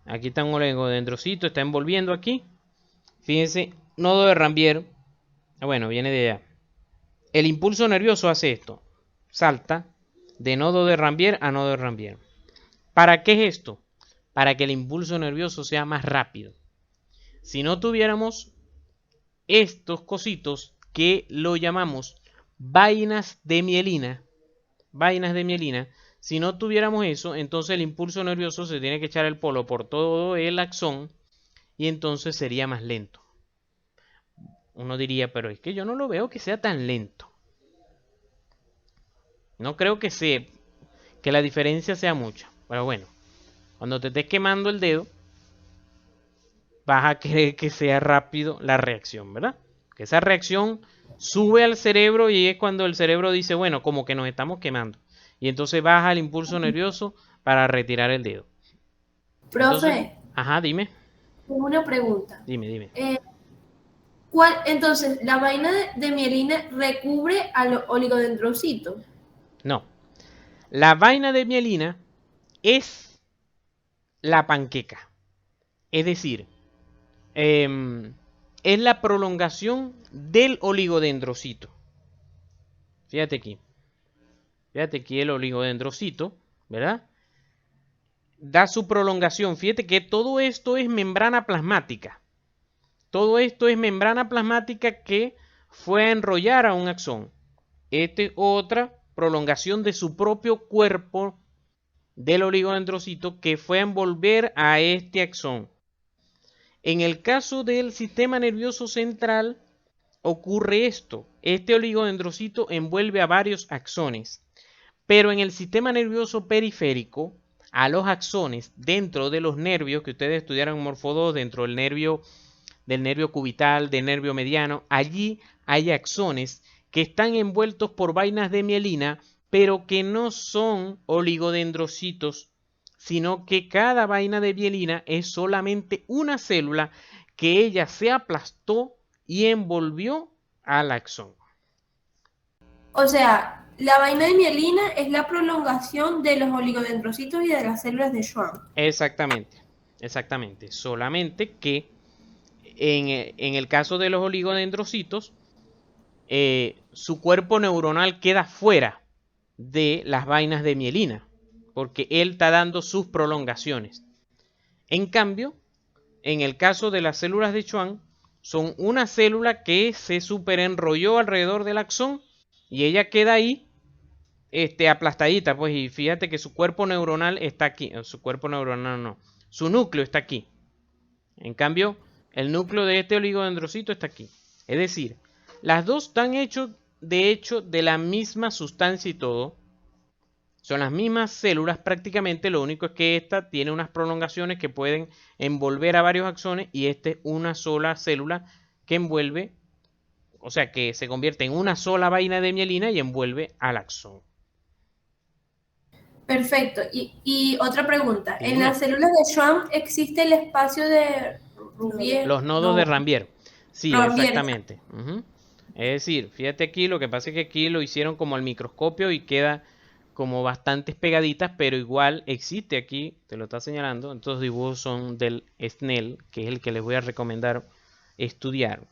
Speaker 1: Aquí está un oligodendrocito, está envolviendo aquí. Fíjense, nodo de Rambier. Bueno, viene de allá. El impulso nervioso hace esto. Salta de nodo de Rambier a nodo de Rambier. ¿Para qué es esto? Para que el impulso nervioso sea más rápido. Si no tuviéramos estos cositos que lo llamamos vainas de mielina, si no tuviéramos eso, entonces el impulso nervioso se tiene que echar el polo por todo el axón y entonces sería más lento. Uno diría, pero es que yo no lo veo que sea tan lento. No creo que la diferencia sea mucha. Pero bueno, cuando te estés quemando el dedo, vas a querer que sea rápido la reacción, ¿verdad? Que esa reacción sube al cerebro y es cuando el cerebro dice, bueno, como que nos estamos quemando. Y entonces baja el impulso nervioso para retirar el dedo. Entonces,
Speaker 3: Profe,
Speaker 1: ajá, dime.
Speaker 3: una pregunta.
Speaker 1: Dime.
Speaker 3: Entonces, la vaina de mielina recubre al oligodendrocito.
Speaker 1: No. La vaina de mielina es la panqueca. Es decir, es la prolongación del oligodendrocito. Fíjate aquí. Fíjate aquí el oligodendrocito, ¿verdad? Da su prolongación. Fíjate que todo esto es membrana plasmática. Todo esto es membrana plasmática que fue a enrollar a un axón. Esta es otra prolongación de su propio cuerpo del oligodendrocito que fue a envolver a este axón. En el caso del sistema nervioso central ocurre esto. Este oligodendrocito envuelve a varios axones. Pero en el sistema nervioso periférico, a los axones dentro de los nervios que ustedes estudiaron en Morfo 2, dentro del nervio cubital, del nervio mediano, allí hay axones que están envueltos por vainas de mielina, pero que no son oligodendrocitos, sino que cada vaina de mielina es solamente una célula que ella se aplastó y envolvió al axón.
Speaker 3: O sea, la vaina de mielina es la prolongación de los oligodendrocitos y de las células de Schwann.
Speaker 1: Exactamente. Solamente que en el caso de los oligodendrocitos, su cuerpo neuronal queda fuera de las vainas de mielina, porque él está dando sus prolongaciones. En cambio, en el caso de las células de Schwann, son una célula que se superenrolló alrededor del axón y ella queda ahí aplastadita, pues, y fíjate que su cuerpo neuronal está aquí. Su cuerpo neuronal no. Su núcleo está aquí. En cambio, el núcleo de este oligodendrocito está aquí. Es decir, las dos están hechos, de hecho, de la misma sustancia y todo. Son las mismas células prácticamente, lo único es que esta tiene unas prolongaciones que pueden envolver a varios axones y esta es una sola célula que envuelve, o sea que se convierte en una sola vaina de mielina y envuelve al axón.
Speaker 3: Perfecto. Y otra pregunta.
Speaker 1: Dime.
Speaker 3: ¿En las células de Schwann existe el espacio de Rambier?
Speaker 1: Los nodos de Rambier. Sí,
Speaker 3: Rambier.
Speaker 1: exactamente. Es decir, fíjate aquí, lo que pasa es que aquí lo hicieron como al microscopio y queda como bastantes pegaditas, pero igual existe aquí, te lo está señalando. Estos dibujos son del Snell, que es el que les voy a recomendar estudiar.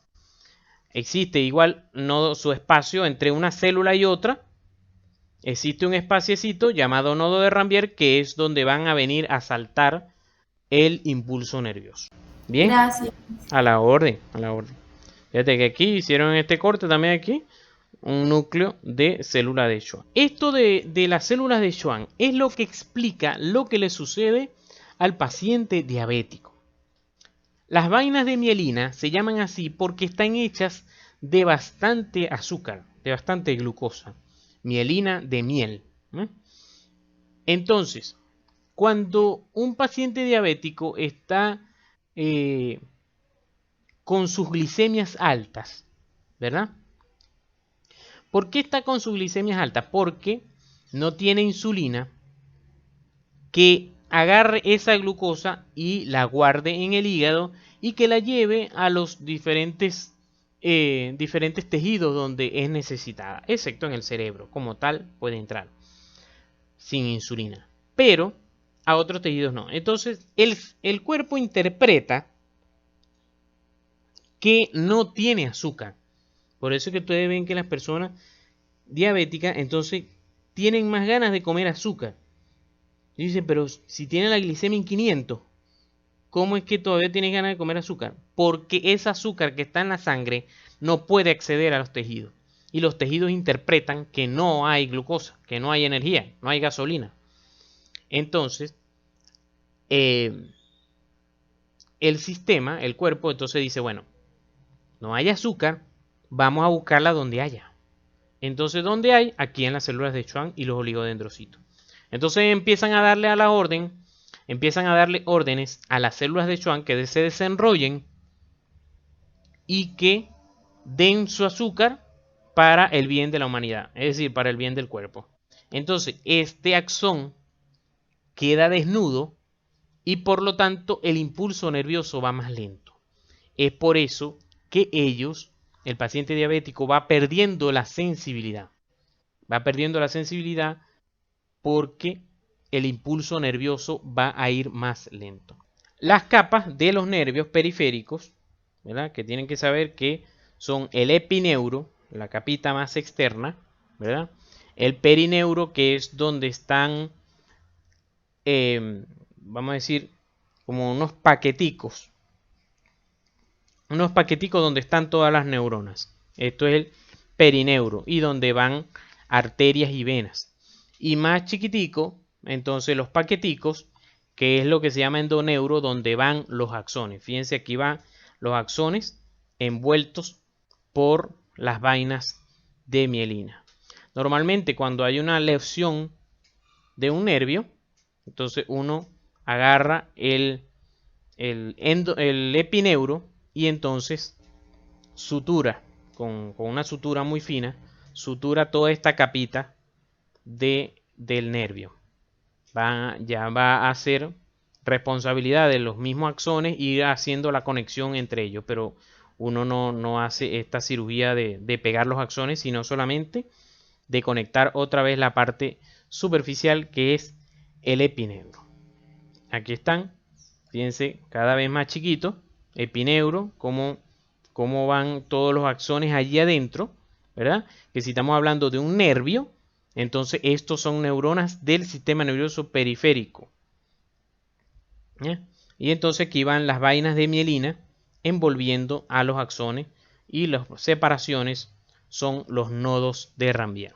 Speaker 1: Existe igual su espacio entre una célula y otra. Existe un espaciecito llamado nodo de Rambier, que es donde van a venir a saltar el impulso nervioso. Bien.
Speaker 3: Gracias.
Speaker 1: A la orden. Fíjate que aquí hicieron este corte también aquí. Un núcleo de célula de Schwann. Esto de las células de Schwann es lo que explica lo que le sucede al paciente diabético. Las vainas de mielina se llaman así porque están hechas de bastante azúcar, de bastante glucosa. Mielina de miel. Entonces, cuando un paciente diabético está con sus glicemias altas, ¿verdad? ¿Por qué está con sus glicemias altas? Porque no tiene insulina que agarre esa glucosa y la guarde en el hígado y que la lleve a los diferentes tejidos donde es necesitada, excepto en el cerebro. Como tal, puede entrar sin insulina, pero a otros tejidos no. Entonces, el cuerpo interpreta que no tiene azúcar. Por eso es que ustedes ven que las personas diabéticas entonces tienen más ganas de comer azúcar. Y dicen, pero si tiene la glicemia en 500, ¿cómo es que todavía tiene ganas de comer azúcar? Porque ese azúcar que está en la sangre no puede acceder a los tejidos. Y los tejidos interpretan que no hay glucosa, que no hay energía, no hay gasolina. Entonces, el sistema, el cuerpo, entonces dice, bueno, no hay azúcar, vamos a buscarla donde haya. Entonces, ¿dónde hay? Aquí en las células de Schwann y los oligodendrocitos. Entonces empiezan a darle a la orden, empiezan a darle órdenes a las células de Schwann que se desenrollen y que den su azúcar para el bien de la humanidad, es decir, para el bien del cuerpo. Entonces, este axón queda desnudo y por lo tanto el impulso nervioso va más lento. Es por eso que el paciente diabético, va perdiendo la sensibilidad. Va perdiendo la sensibilidad porque el impulso nervioso va a ir más lento. Las capas de los nervios periféricos, ¿verdad? Que tienen que saber que son el epineuro, la capita más externa, ¿verdad? El perineuro, que es donde están, vamos a decir, como unos paqueticos donde están todas las neuronas. Esto es el perineuro y donde van arterias y venas. Y más chiquitico, entonces los paqueticos, que es lo que se llama endoneuro, donde van los axones. Fíjense, aquí van los axones envueltos por las vainas de mielina. Normalmente cuando hay una lesión de un nervio, entonces uno agarra el epineuro y entonces sutura con una sutura muy fina, sutura toda esta capita del nervio. Ya va a ser responsabilidad de los mismos axones ir haciendo la conexión entre ellos, pero uno no hace esta cirugía de pegar los axones, sino solamente de conectar otra vez la parte superficial que es el epineuro. Aquí están, fíjense, cada vez más chiquito, epineuro, cómo van todos los axones allí adentro, ¿verdad? Que si estamos hablando de un nervio, entonces estos son neuronas del sistema nervioso periférico. ¿Ya? Y entonces aquí van las vainas de mielina envolviendo a los axones y las separaciones son los nodos de Ranvier.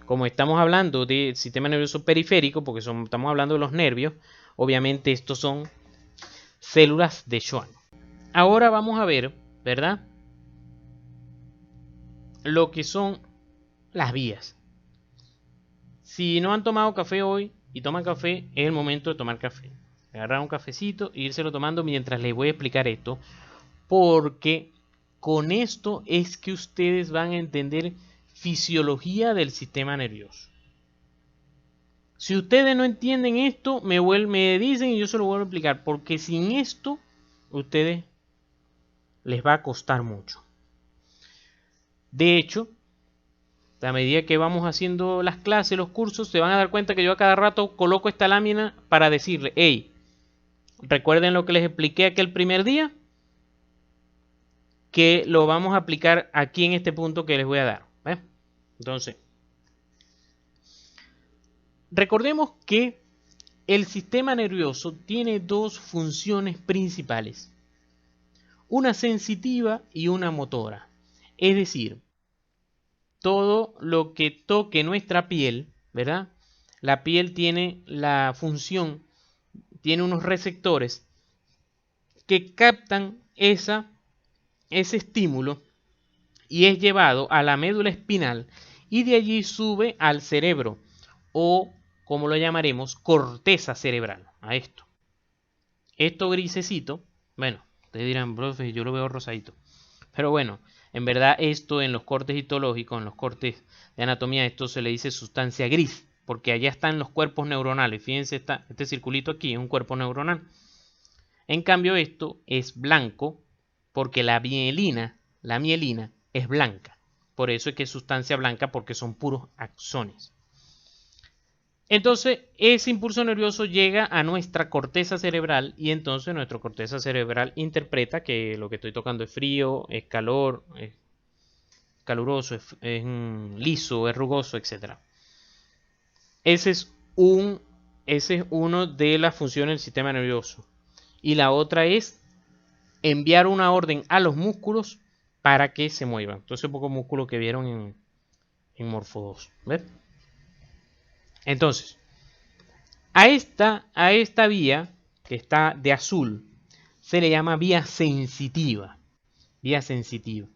Speaker 1: Como estamos hablando del sistema nervioso periférico, porque estamos hablando de los nervios, obviamente estos son células de Schwann. Ahora vamos a ver, ¿verdad? Lo que son las vías. Si no han tomado café hoy y toman café, es el momento de tomar café. Agarrar un cafecito e írselo tomando mientras les voy a explicar esto. Porque con esto es que ustedes van a entender fisiología del sistema nervioso. Si ustedes no entienden esto, me dicen y yo se lo vuelvo a explicar. Porque sin esto, ustedes les va a costar mucho. De hecho, a medida que vamos haciendo las clases, los cursos, se van a dar cuenta que yo a cada rato coloco esta lámina para decirle, hey, recuerden lo que les expliqué aquel primer día, que lo vamos a aplicar aquí en este punto que les voy a dar. Entonces, recordemos que el sistema nervioso tiene dos funciones principales, una sensitiva y una motora. Es decir, todo lo que toque nuestra piel, ¿verdad? La piel tiene la función, tiene unos receptores que captan ese estímulo y es llevado a la médula espinal y de allí sube al cerebro o como lo llamaremos, corteza cerebral. A esto. Esto grisecito, bueno, ustedes dirán, profe, yo lo veo rosadito. Pero bueno, en verdad esto en los cortes histológicos, en los cortes de anatomía, esto se le dice sustancia gris, porque allá están los cuerpos neuronales. Fíjense, este circulito aquí es un cuerpo neuronal. En cambio esto es blanco porque la mielina es blanca. Por eso es que es sustancia blanca, porque son puros axones. Entonces, ese impulso nervioso llega a nuestra corteza cerebral y entonces nuestra corteza cerebral interpreta que lo que estoy tocando es frío, es calor, es caluroso, es liso, es rugoso, etc. Ese es uno de las funciones del sistema nervioso. Y la otra es enviar una orden a los músculos para que se muevan. Entonces, pocos músculos que vieron en Morfo 2. ¿Ves? Entonces, a esta vía que está de azul se le llama vía sensitiva. Vía sensitiva.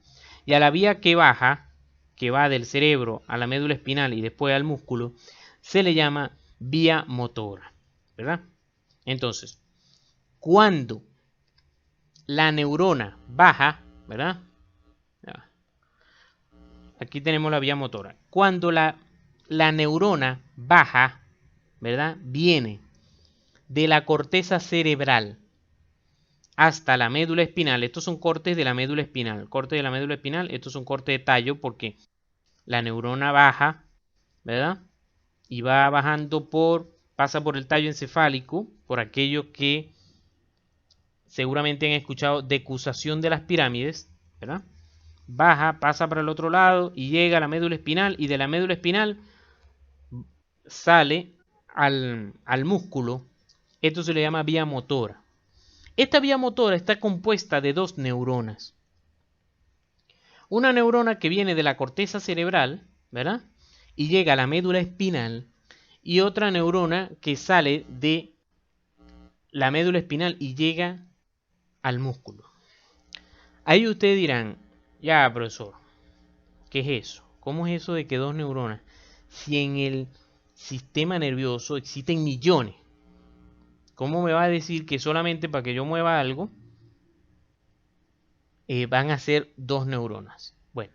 Speaker 1: Y a la vía que baja, que va del cerebro a la médula espinal y después al músculo, se le llama vía motora. ¿Verdad? Entonces, cuando la neurona baja, ¿verdad? Aquí tenemos la vía motora. Cuando la neurona baja, ¿verdad? Viene de la corteza cerebral hasta la médula espinal. Estos son cortes de la médula espinal. Corte de la médula espinal, estos son cortes de tallo porque la neurona baja, ¿verdad? Y va bajando pasa por el tallo encefálico, por aquello que seguramente han escuchado, decusación de las pirámides, ¿verdad? Baja, pasa para el otro lado y llega a la médula espinal, y de la médula espinal sale al músculo. Esto se le llama vía motora. Esta vía motora está compuesta de dos neuronas. Una neurona que viene de la corteza cerebral, ¿verdad? Y llega a la médula espinal, y otra neurona que sale de la médula espinal y llega al músculo. Ahí ustedes dirán, ya, profesor, ¿qué es eso? ¿Cómo es eso de que dos neuronas? Si en el sistema nervioso existen millones, ¿cómo me va a decir que solamente para que yo mueva algo van a ser dos neuronas? Bueno,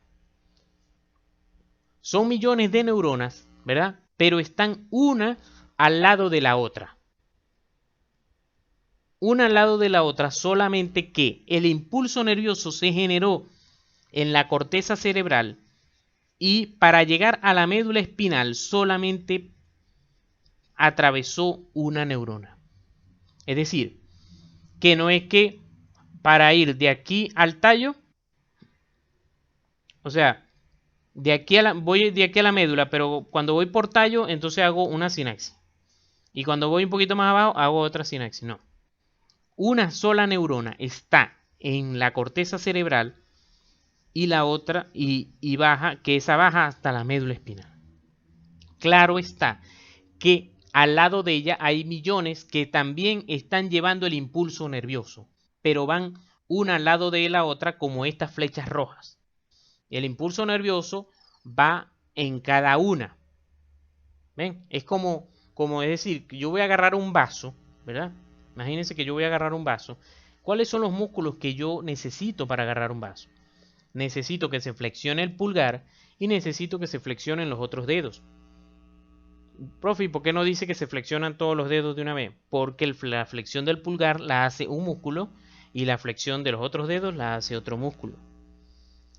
Speaker 1: son millones de neuronas, ¿verdad? Pero están una al lado de la otra. Una al lado de la otra, solamente que el impulso nervioso se generó en la corteza cerebral y para llegar a la médula espinal solamente atravesó una neurona. Es decir, que no es que para ir de aquí al tallo, o sea, voy de aquí a la médula, pero cuando voy por tallo, entonces hago una sinapsis. Y cuando voy un poquito más abajo, hago otra sinapsis. No. Una sola neurona está en la corteza cerebral y la otra, y baja, que esa baja hasta la médula espinal. Claro está que al lado de ella hay millones que también están llevando el impulso nervioso, pero van una al lado de la otra como estas flechas rojas. El impulso nervioso va en cada una. ¿Ven? Es como es decir, que yo voy a agarrar un vaso, ¿verdad? Imagínense que yo voy a agarrar un vaso. ¿Cuáles son los músculos que yo necesito para agarrar un vaso? Necesito que se flexione el pulgar y necesito que se flexionen los otros dedos. Profe, ¿por qué no dice que se flexionan todos los dedos de una vez? Porque la flexión del pulgar la hace un músculo y la flexión de los otros dedos la hace otro músculo.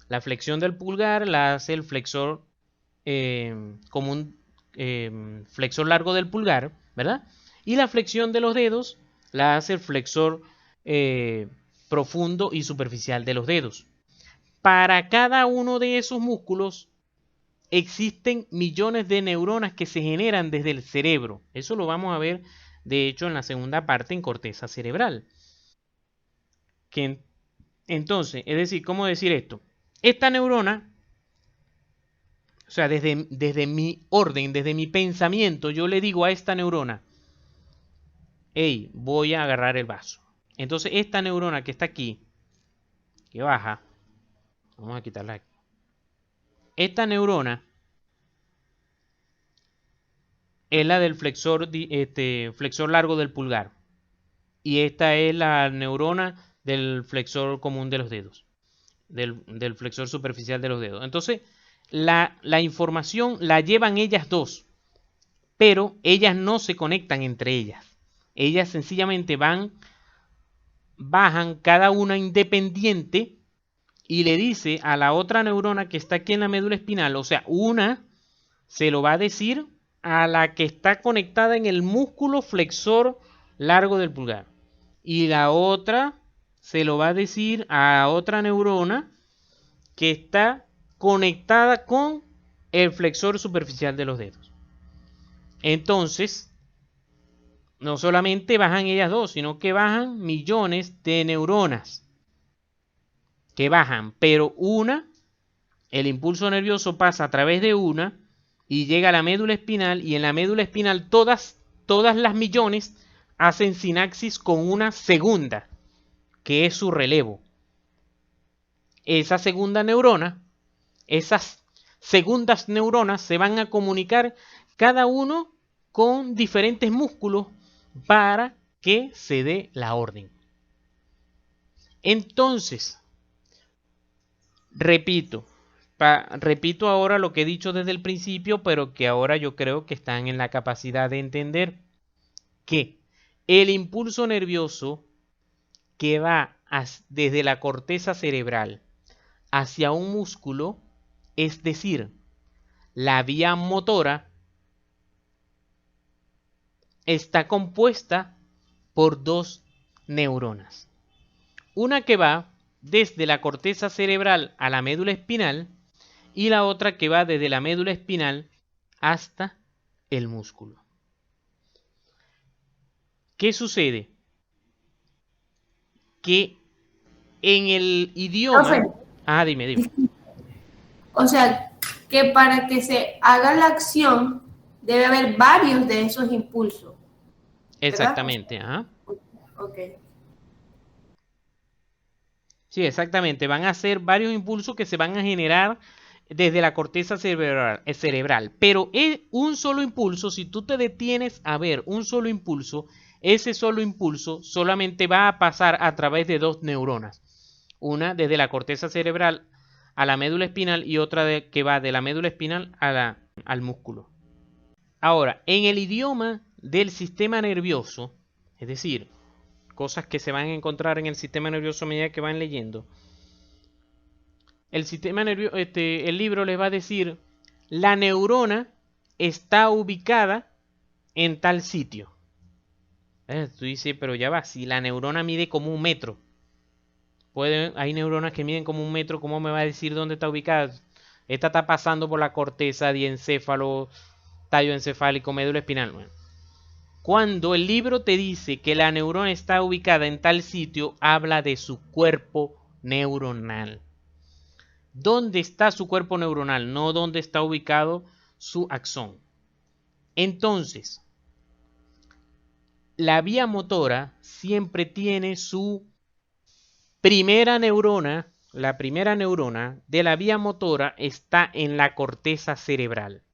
Speaker 1: La flexión del pulgar la hace el flexor como un flexor largo del pulgar, ¿verdad? Y la flexión de los dedos la hace el flexor profundo y superficial de los dedos. Para cada uno de esos músculos existen millones de neuronas que se generan desde el cerebro. Eso lo vamos a ver, de hecho, en la segunda parte, en corteza cerebral. Entonces, es decir, ¿cómo decir esto? Esta neurona, o sea, desde mi orden, desde mi pensamiento, yo le digo a esta neurona, hey, voy a agarrar el vaso. Entonces, esta neurona que está aquí, que baja, vamos a quitarla aquí. es la del flexor, flexor largo del pulgar. Y esta es la neurona del flexor común de los dedos, del flexor superficial de los dedos. Entonces, la información la llevan ellas dos, pero ellas no se conectan entre ellas. Ellas sencillamente bajan cada una independiente y le dice a la otra neurona que está aquí en la médula espinal, o sea, una se lo va a decir a la que está conectada en el músculo flexor largo del pulgar. Y la otra se lo va a decir a otra neurona que está conectada con el flexor superficial de los dedos. Entonces, no solamente bajan ellas dos, sino que bajan millones de neuronas que bajan, pero el impulso nervioso pasa a través de una y llega a la médula espinal, y en la médula espinal todas las millones hacen sinapsis con una segunda, que es su relevo. Esa segunda neurona, esas segundas neuronas se van a comunicar cada uno con diferentes músculos para que se dé la orden. Entonces, repito ahora lo que he dicho desde el principio, pero que ahora yo creo que están en la capacidad de entender que el impulso nervioso que va desde la corteza cerebral hacia un músculo, es decir, la vía motora, está compuesta por dos neuronas. Una que va desde la corteza cerebral a la médula espinal y la otra que va desde la médula espinal hasta el músculo. ¿Qué sucede? Que en el idioma... Dime.
Speaker 3: O sea, que para que se haga la acción debe haber varios de esos impulsos.
Speaker 1: Exactamente, ajá.
Speaker 3: Ok.
Speaker 1: Sí, exactamente. Van a ser varios impulsos que se van a generar desde la corteza cerebral. Pero es un solo impulso, si tú te detienes a ver un solo impulso, ese solo impulso solamente va a pasar a través de dos neuronas. Una desde la corteza cerebral a la médula espinal y otra que va de la médula espinal al músculo. Ahora, en el idioma del sistema nervioso, es decir, cosas que se van a encontrar en el sistema nervioso a medida que van leyendo, el sistema nervioso, el libro les va a decir, la neurona está ubicada en tal sitio. Tú dices, pero ya va, si la neurona mide como 1 metro, hay neuronas que miden como 1 metro, ¿cómo me va a decir dónde está ubicada? Esta está pasando por la corteza, diencéfalo, tallo encefálico, médula espinal. Bueno, cuando el libro te dice que la neurona está ubicada en tal sitio, habla de su cuerpo neuronal. ¿Dónde está su cuerpo neuronal? No dónde está ubicado su axón. Entonces, la vía motora siempre tiene su primera neurona. La primera neurona de la vía motora está en la corteza cerebral.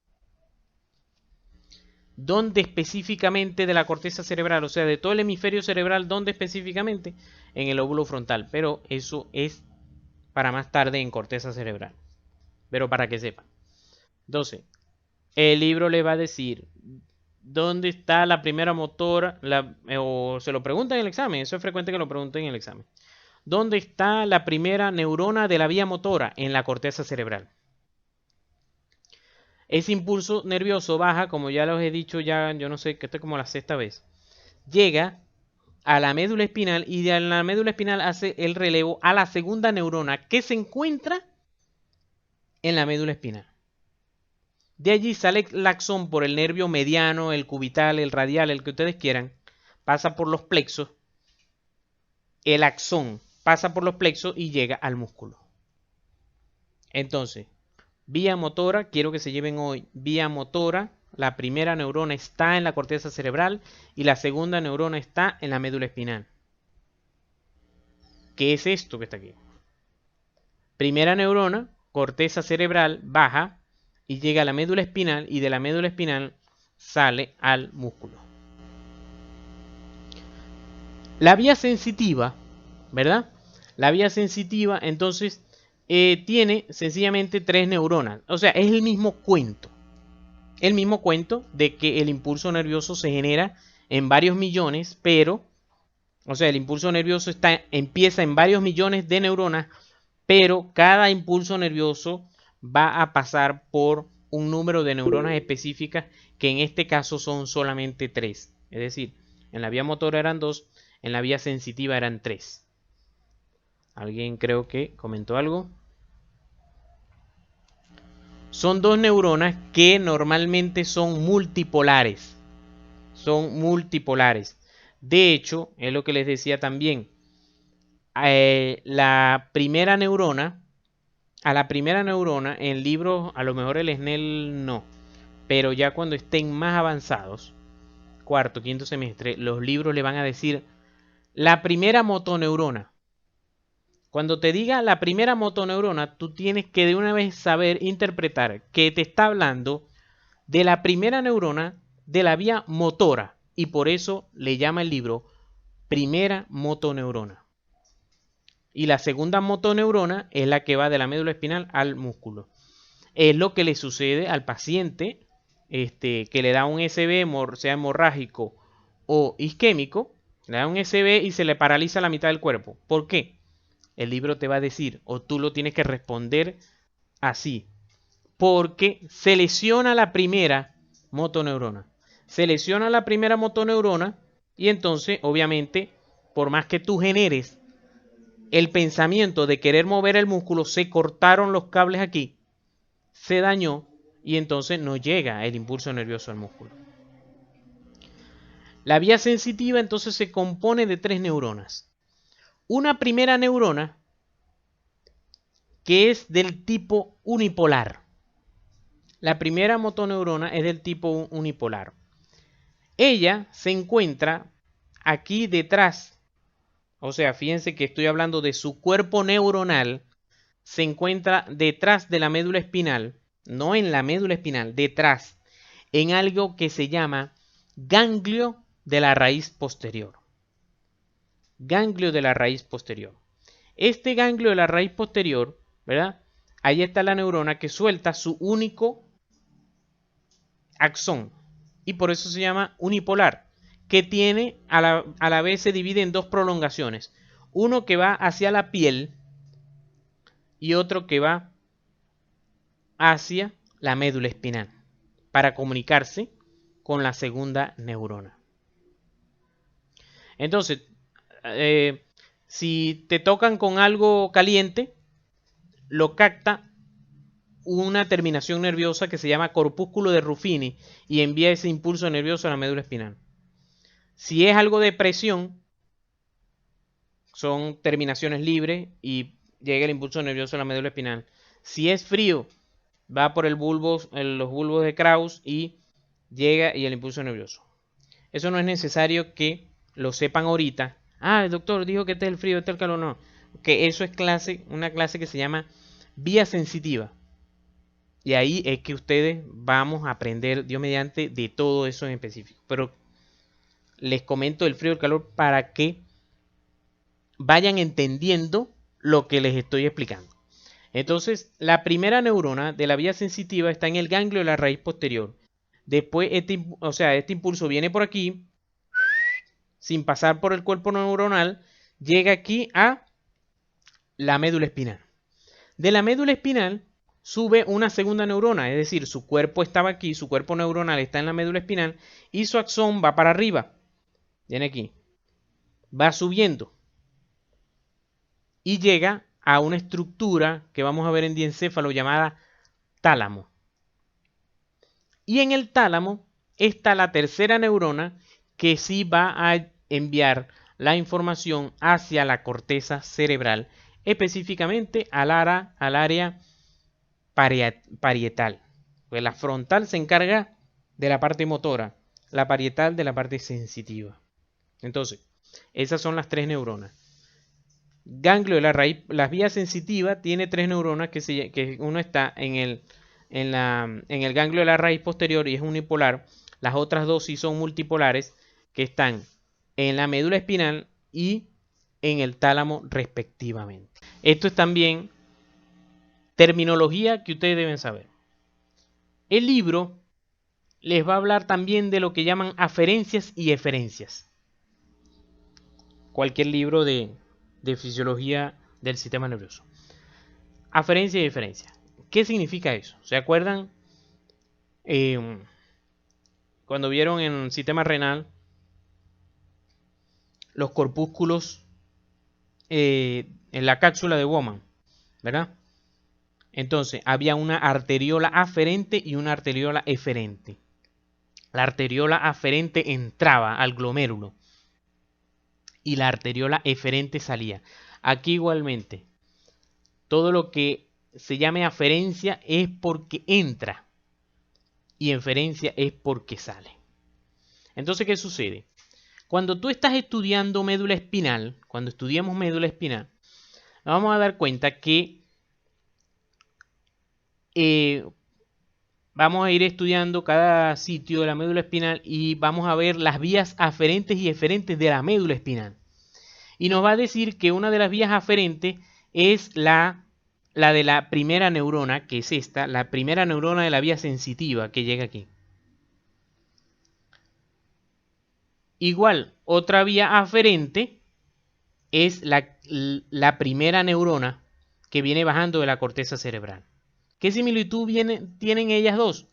Speaker 1: ¿Dónde específicamente de la corteza cerebral? O sea, de todo el hemisferio cerebral, ¿dónde específicamente? En el lóbulo frontal. Pero eso es para más tarde en corteza cerebral. Pero para que sepan. Entonces, el libro le va a decir dónde está la primera motora, o se lo preguntan en el examen. Eso es frecuente que lo pregunten en el examen. ¿Dónde está la primera neurona de la vía motora? En la corteza cerebral. Ese impulso nervioso baja, como ya les he dicho ya, yo no sé, que esto es como la 6ª vez. Llega a la médula espinal y de la médula espinal hace el relevo a la segunda neurona que se encuentra en la médula espinal. De allí sale el axón por el nervio mediano, el cubital, el radial, el que ustedes quieran. Pasa por los plexos. El axón pasa por los plexos y llega al músculo. Entonces, vía motora, quiero que se lleven hoy, vía motora, la primera neurona está en la corteza cerebral y la segunda neurona está en la médula espinal. ¿Qué es esto que está aquí? Primera neurona, corteza cerebral, baja y llega a la médula espinal, y de la médula espinal sale al músculo. La vía sensitiva, ¿verdad? La vía sensitiva, entonces, tiene sencillamente 3 neuronas. O sea, es el mismo cuento. El mismo cuento de que el impulso nervioso se genera en varios millones, pero, o sea, el impulso nervioso empieza en varios millones de neuronas, pero cada impulso nervioso va a pasar por un número de neuronas específicas, que en este caso son solamente 3. Es decir, en la vía motora eran 2, en la vía sensitiva eran 3. ¿Alguien creo que comentó algo? Son 2 neuronas que normalmente son multipolares. Son multipolares. De hecho, es lo que les decía también. La primera neurona, en libros, a lo mejor el SNEL no, pero ya cuando estén más avanzados, cuarto, quinto semestre, los libros le van a decir la primera motoneurona. Cuando te diga la primera motoneurona, tú tienes que de una vez saber interpretar que te está hablando de la primera neurona de la vía motora, y por eso le llama el libro primera motoneurona. Y la segunda motoneurona es la que va de la médula espinal al músculo. Es lo que le sucede al paciente que le da un SB, sea hemorrágico o isquémico, le da un SB y se le paraliza la mitad del cuerpo. ¿Por qué? El libro te va a decir, o tú lo tienes que responder así, porque se lesiona la primera motoneurona. Se lesiona la primera motoneurona y entonces, obviamente, por más que tú generes el pensamiento de querer mover el músculo, se cortaron los cables aquí, se dañó y entonces no llega el impulso nervioso al músculo. La vía sensitiva entonces se compone de 3 neuronas. Una primera neurona que es del tipo unipolar. La primera motoneurona es del tipo unipolar. Ella se encuentra aquí detrás. O sea, fíjense que estoy hablando de su cuerpo neuronal. Se encuentra detrás de la médula espinal. No en la médula espinal, detrás. En algo que se llama ganglio de la raíz posterior. Ganglio de la raíz posterior. Este ganglio de la raíz posterior, ¿verdad? Ahí está la neurona que suelta su único axón. Y por eso se llama unipolar. Que tiene, a la vez se divide en 2 prolongaciones. Uno que va hacia la piel y otro que va hacia la médula espinal. Para comunicarse con la segunda neurona. Entonces, si te tocan con algo caliente, lo capta una terminación nerviosa que se llama corpúsculo de Ruffini y envía ese impulso nervioso a la médula espinal. Si es algo de presión, son terminaciones libres y llega el impulso nervioso a la médula espinal. Si es frío, va por los bulbos de Krauss y llega y el impulso nervioso. Eso no es necesario que lo sepan ahorita. Ah, el doctor dijo que este es el frío, este es el calor. No, que eso es una clase que se llama vía sensitiva. Y ahí es que ustedes vamos a aprender, Dios mediante, de todo eso en específico. Pero les comento el frío y el calor para que vayan entendiendo lo que les estoy explicando. Entonces, la primera neurona de la vía sensitiva está en el ganglio de la raíz posterior. Después, este impulso viene por aquí, sin pasar por el cuerpo neuronal, llega aquí a la médula espinal. De la médula espinal sube una segunda neurona, es decir, su cuerpo estaba aquí, su cuerpo neuronal está en la médula espinal y su axón va para arriba. Viene aquí. Va subiendo. Y llega a una estructura que vamos a ver en diencéfalo llamada tálamo. Y en el tálamo está la tercera neurona que sí va a enviar la información hacia la corteza cerebral, específicamente al área parietal. Pues la frontal se encarga de la parte motora, la parietal de la parte sensitiva. Entonces, esas son las 3 neuronas. Ganglio de la raíz, la vía sensitiva tiene 3 neuronas que uno está en el ganglio de la raíz posterior y es unipolar. Las otras dos sí son multipolares, que están en la médula espinal y en el tálamo respectivamente. Esto es también terminología que ustedes deben saber. El libro les va a hablar también de lo que llaman aferencias y eferencias. Cualquier libro de fisiología del sistema nervioso. Aferencia y eferencia. ¿Qué significa eso? ¿Se acuerdan? Cuando vieron en el sistema renal los corpúsculos en la cápsula de Bowman, ¿verdad? Entonces había una arteriola aferente y una arteriola eferente. La arteriola aferente entraba al glomérulo y la arteriola eferente salía. Aquí igualmente, todo lo que se llame aferencia es porque entra y eferencia es porque sale. Entonces, ¿qué sucede? Cuando tú estás estudiando médula espinal, cuando estudiamos médula espinal, nos vamos a dar cuenta que vamos a ir estudiando cada sitio de la médula espinal y vamos a ver las vías aferentes y eferentes de la médula espinal. Y nos va a decir que una de las vías aferentes es la de la primera neurona, que es esta, la primera neurona de la vía sensitiva que llega aquí. Igual, otra vía aferente es la primera neurona que viene bajando de la corteza cerebral. ¿Qué similitud tienen ellas dos?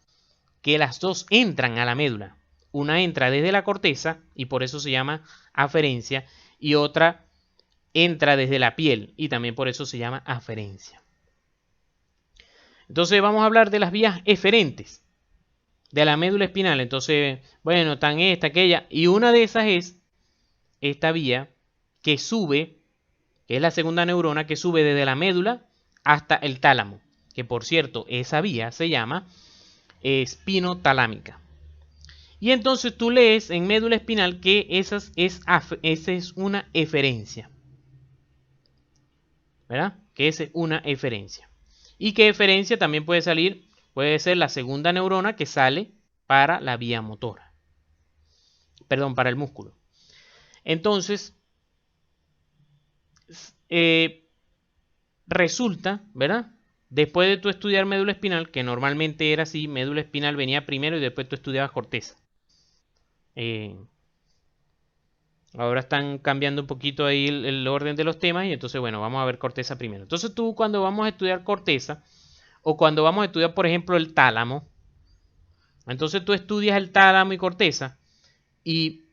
Speaker 1: Que las dos entran a la médula. Una entra desde la corteza y por eso se llama aferencia, y otra entra desde la piel y también por eso se llama aferencia. Entonces vamos a hablar de las vías eferentes de la médula espinal. Entonces, bueno, están esta, aquella, y una de esas es esta vía que sube, que es la segunda neurona, que sube desde la médula hasta el tálamo, que por cierto, esa vía se llama espinotalámica. Y entonces tú lees en médula espinal que esa es una eferencia, ¿verdad? Que esa es una eferencia. Y que eferencia también puede ser la segunda neurona que sale para la vía motora. Perdón, para el músculo. Entonces, resulta, ¿verdad? Después de tú estudiar médula espinal, que normalmente era así, médula espinal venía primero y después tú estudiabas corteza. Ahora están cambiando un poquito ahí el orden de los temas y entonces, bueno, vamos a ver corteza primero. Entonces tú cuando vamos a estudiar corteza o cuando vamos a estudiar, por ejemplo, el tálamo, entonces tú estudias el tálamo y corteza y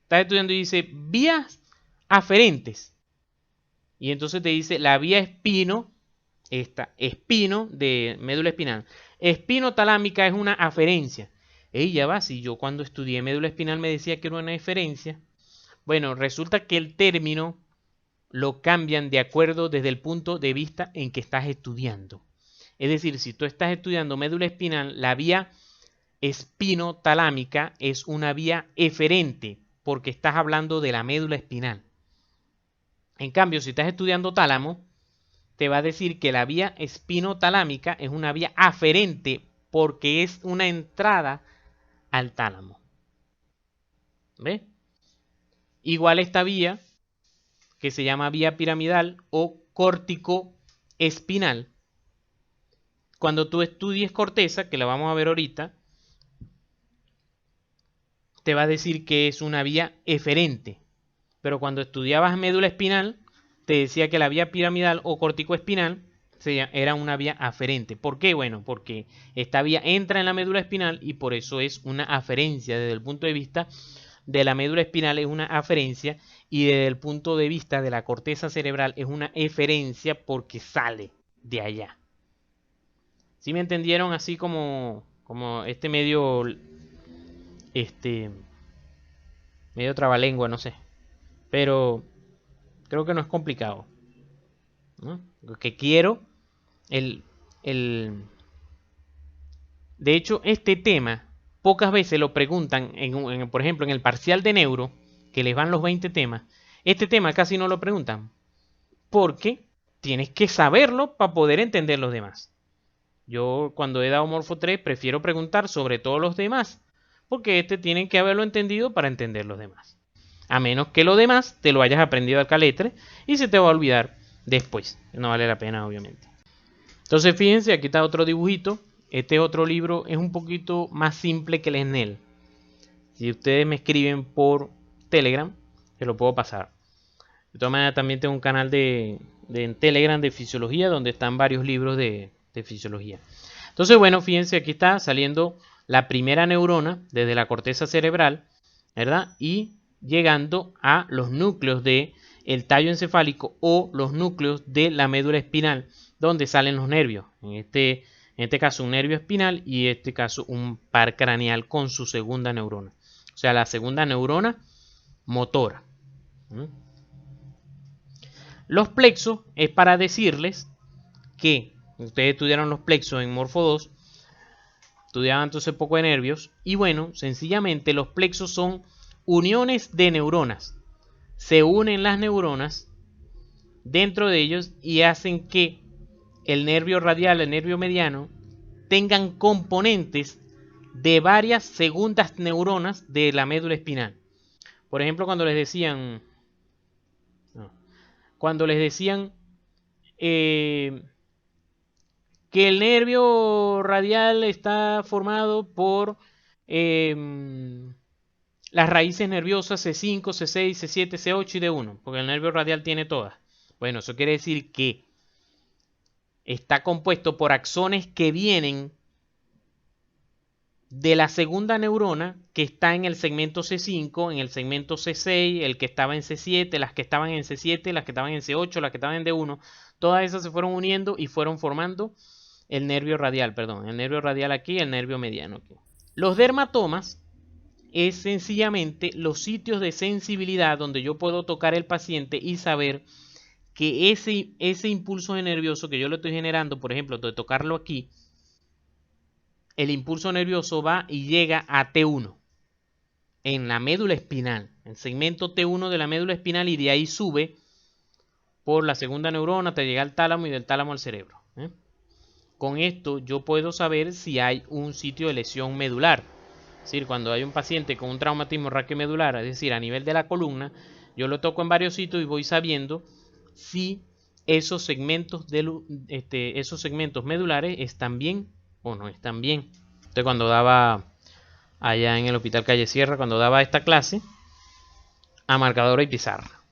Speaker 1: estás estudiando y dice vías aferentes. Y entonces te dice la vía espino, esta espino de médula espinal. Espinotalámica es una aferencia. Ya va, si yo cuando estudié médula espinal me decía que era una eferencia. Bueno, resulta que el término lo cambian de acuerdo desde el punto de vista en que estás estudiando. Es decir, si tú estás estudiando médula espinal, la vía espinotalámica es una vía eferente porque estás hablando de la médula espinal. En cambio, si estás estudiando tálamo, te va a decir que la vía espinotalámica es una vía aferente porque es una entrada al tálamo. ¿Ves? Igual esta vía, que se llama vía piramidal o córtico-espinal, cuando tú estudies corteza, que la vamos a ver ahorita, te va a decir que es una vía eferente. Pero cuando estudiabas médula espinal, te decía que la vía piramidal o corticoespinal era una vía aferente. ¿Por qué? Bueno, porque esta vía entra en la médula espinal y por eso es una aferencia. Desde el punto de vista de la médula espinal es una aferencia y desde el punto de vista de la corteza cerebral es una eferencia porque sale de allá. ¿Sí me entendieron? Así como este medio trabalengua, no sé. Pero creo que no es complicado, ¿no? Lo que quiero, de hecho, este tema pocas veces lo preguntan, por ejemplo, en el parcial de neuro, que les van los 20 temas, este tema casi no lo preguntan, porque tienes que saberlo para poder entender los demás. Yo cuando he dado Morfo 3 prefiero preguntar sobre todos los demás, porque este tienen que haberlo entendido para entender los demás. A menos que lo demás te lo hayas aprendido al caletre y se te va a olvidar después. No vale la pena, obviamente. Entonces, fíjense, aquí está otro dibujito. Este otro libro es un poquito más simple que el Snell. Si ustedes me escriben por Telegram, se lo puedo pasar. De todas maneras, también tengo un canal en Telegram de fisiología donde están varios libros de fisiología. Entonces, bueno, fíjense, aquí está saliendo la primera neurona desde la corteza cerebral, ¿verdad? Y llegando a los núcleos del tallo encefálico o los núcleos de la médula espinal, donde salen los nervios. En este caso, un nervio espinal y en este caso, un par craneal con su segunda neurona. O sea, la segunda neurona motora. Los plexos es para decirles que ustedes estudiaron los plexos en Morfo 2, estudiaban entonces poco de nervios, y bueno, sencillamente los plexos son uniones de neuronas. Se unen las neuronas dentro de ellos y hacen que el nervio radial, el nervio mediano, tengan componentes de varias segundas neuronas de la médula espinal. Por ejemplo, cuando les decían que el nervio radial está formado por las raíces nerviosas C5, C6, C7, C8 y D1, porque el nervio radial tiene todas. Bueno, eso quiere decir que está compuesto por axones que vienen de la segunda neurona que está en el segmento C5, en el segmento C6, el que estaba en C7, las que estaban en C7, las que estaban en C8, las que estaban en D1. Todas esas se fueron uniendo y fueron formando el nervio radial, perdón, el nervio radial aquí, el nervio mediano aquí. Los dermatomas es sencillamente los sitios de sensibilidad donde yo puedo tocar el paciente y saber que ese impulso nervioso que yo le estoy generando, por ejemplo, de tocarlo aquí, el impulso nervioso va y llega a T1 en la médula espinal, el segmento T1 de la médula espinal, y de ahí sube por la segunda neurona hasta llegar al tálamo y del tálamo al cerebro. Con esto yo puedo saber si hay un sitio de lesión medular. Es decir, cuando hay un paciente con un traumatismo raquiomedular, es decir, a nivel de la columna, yo lo toco en varios sitios y voy sabiendo si esos segmentos medulares están bien o no están bien. Entonces, cuando daba allá en el Hospital Calle Sierra, cuando daba esta clase, a marcadora y pizarra.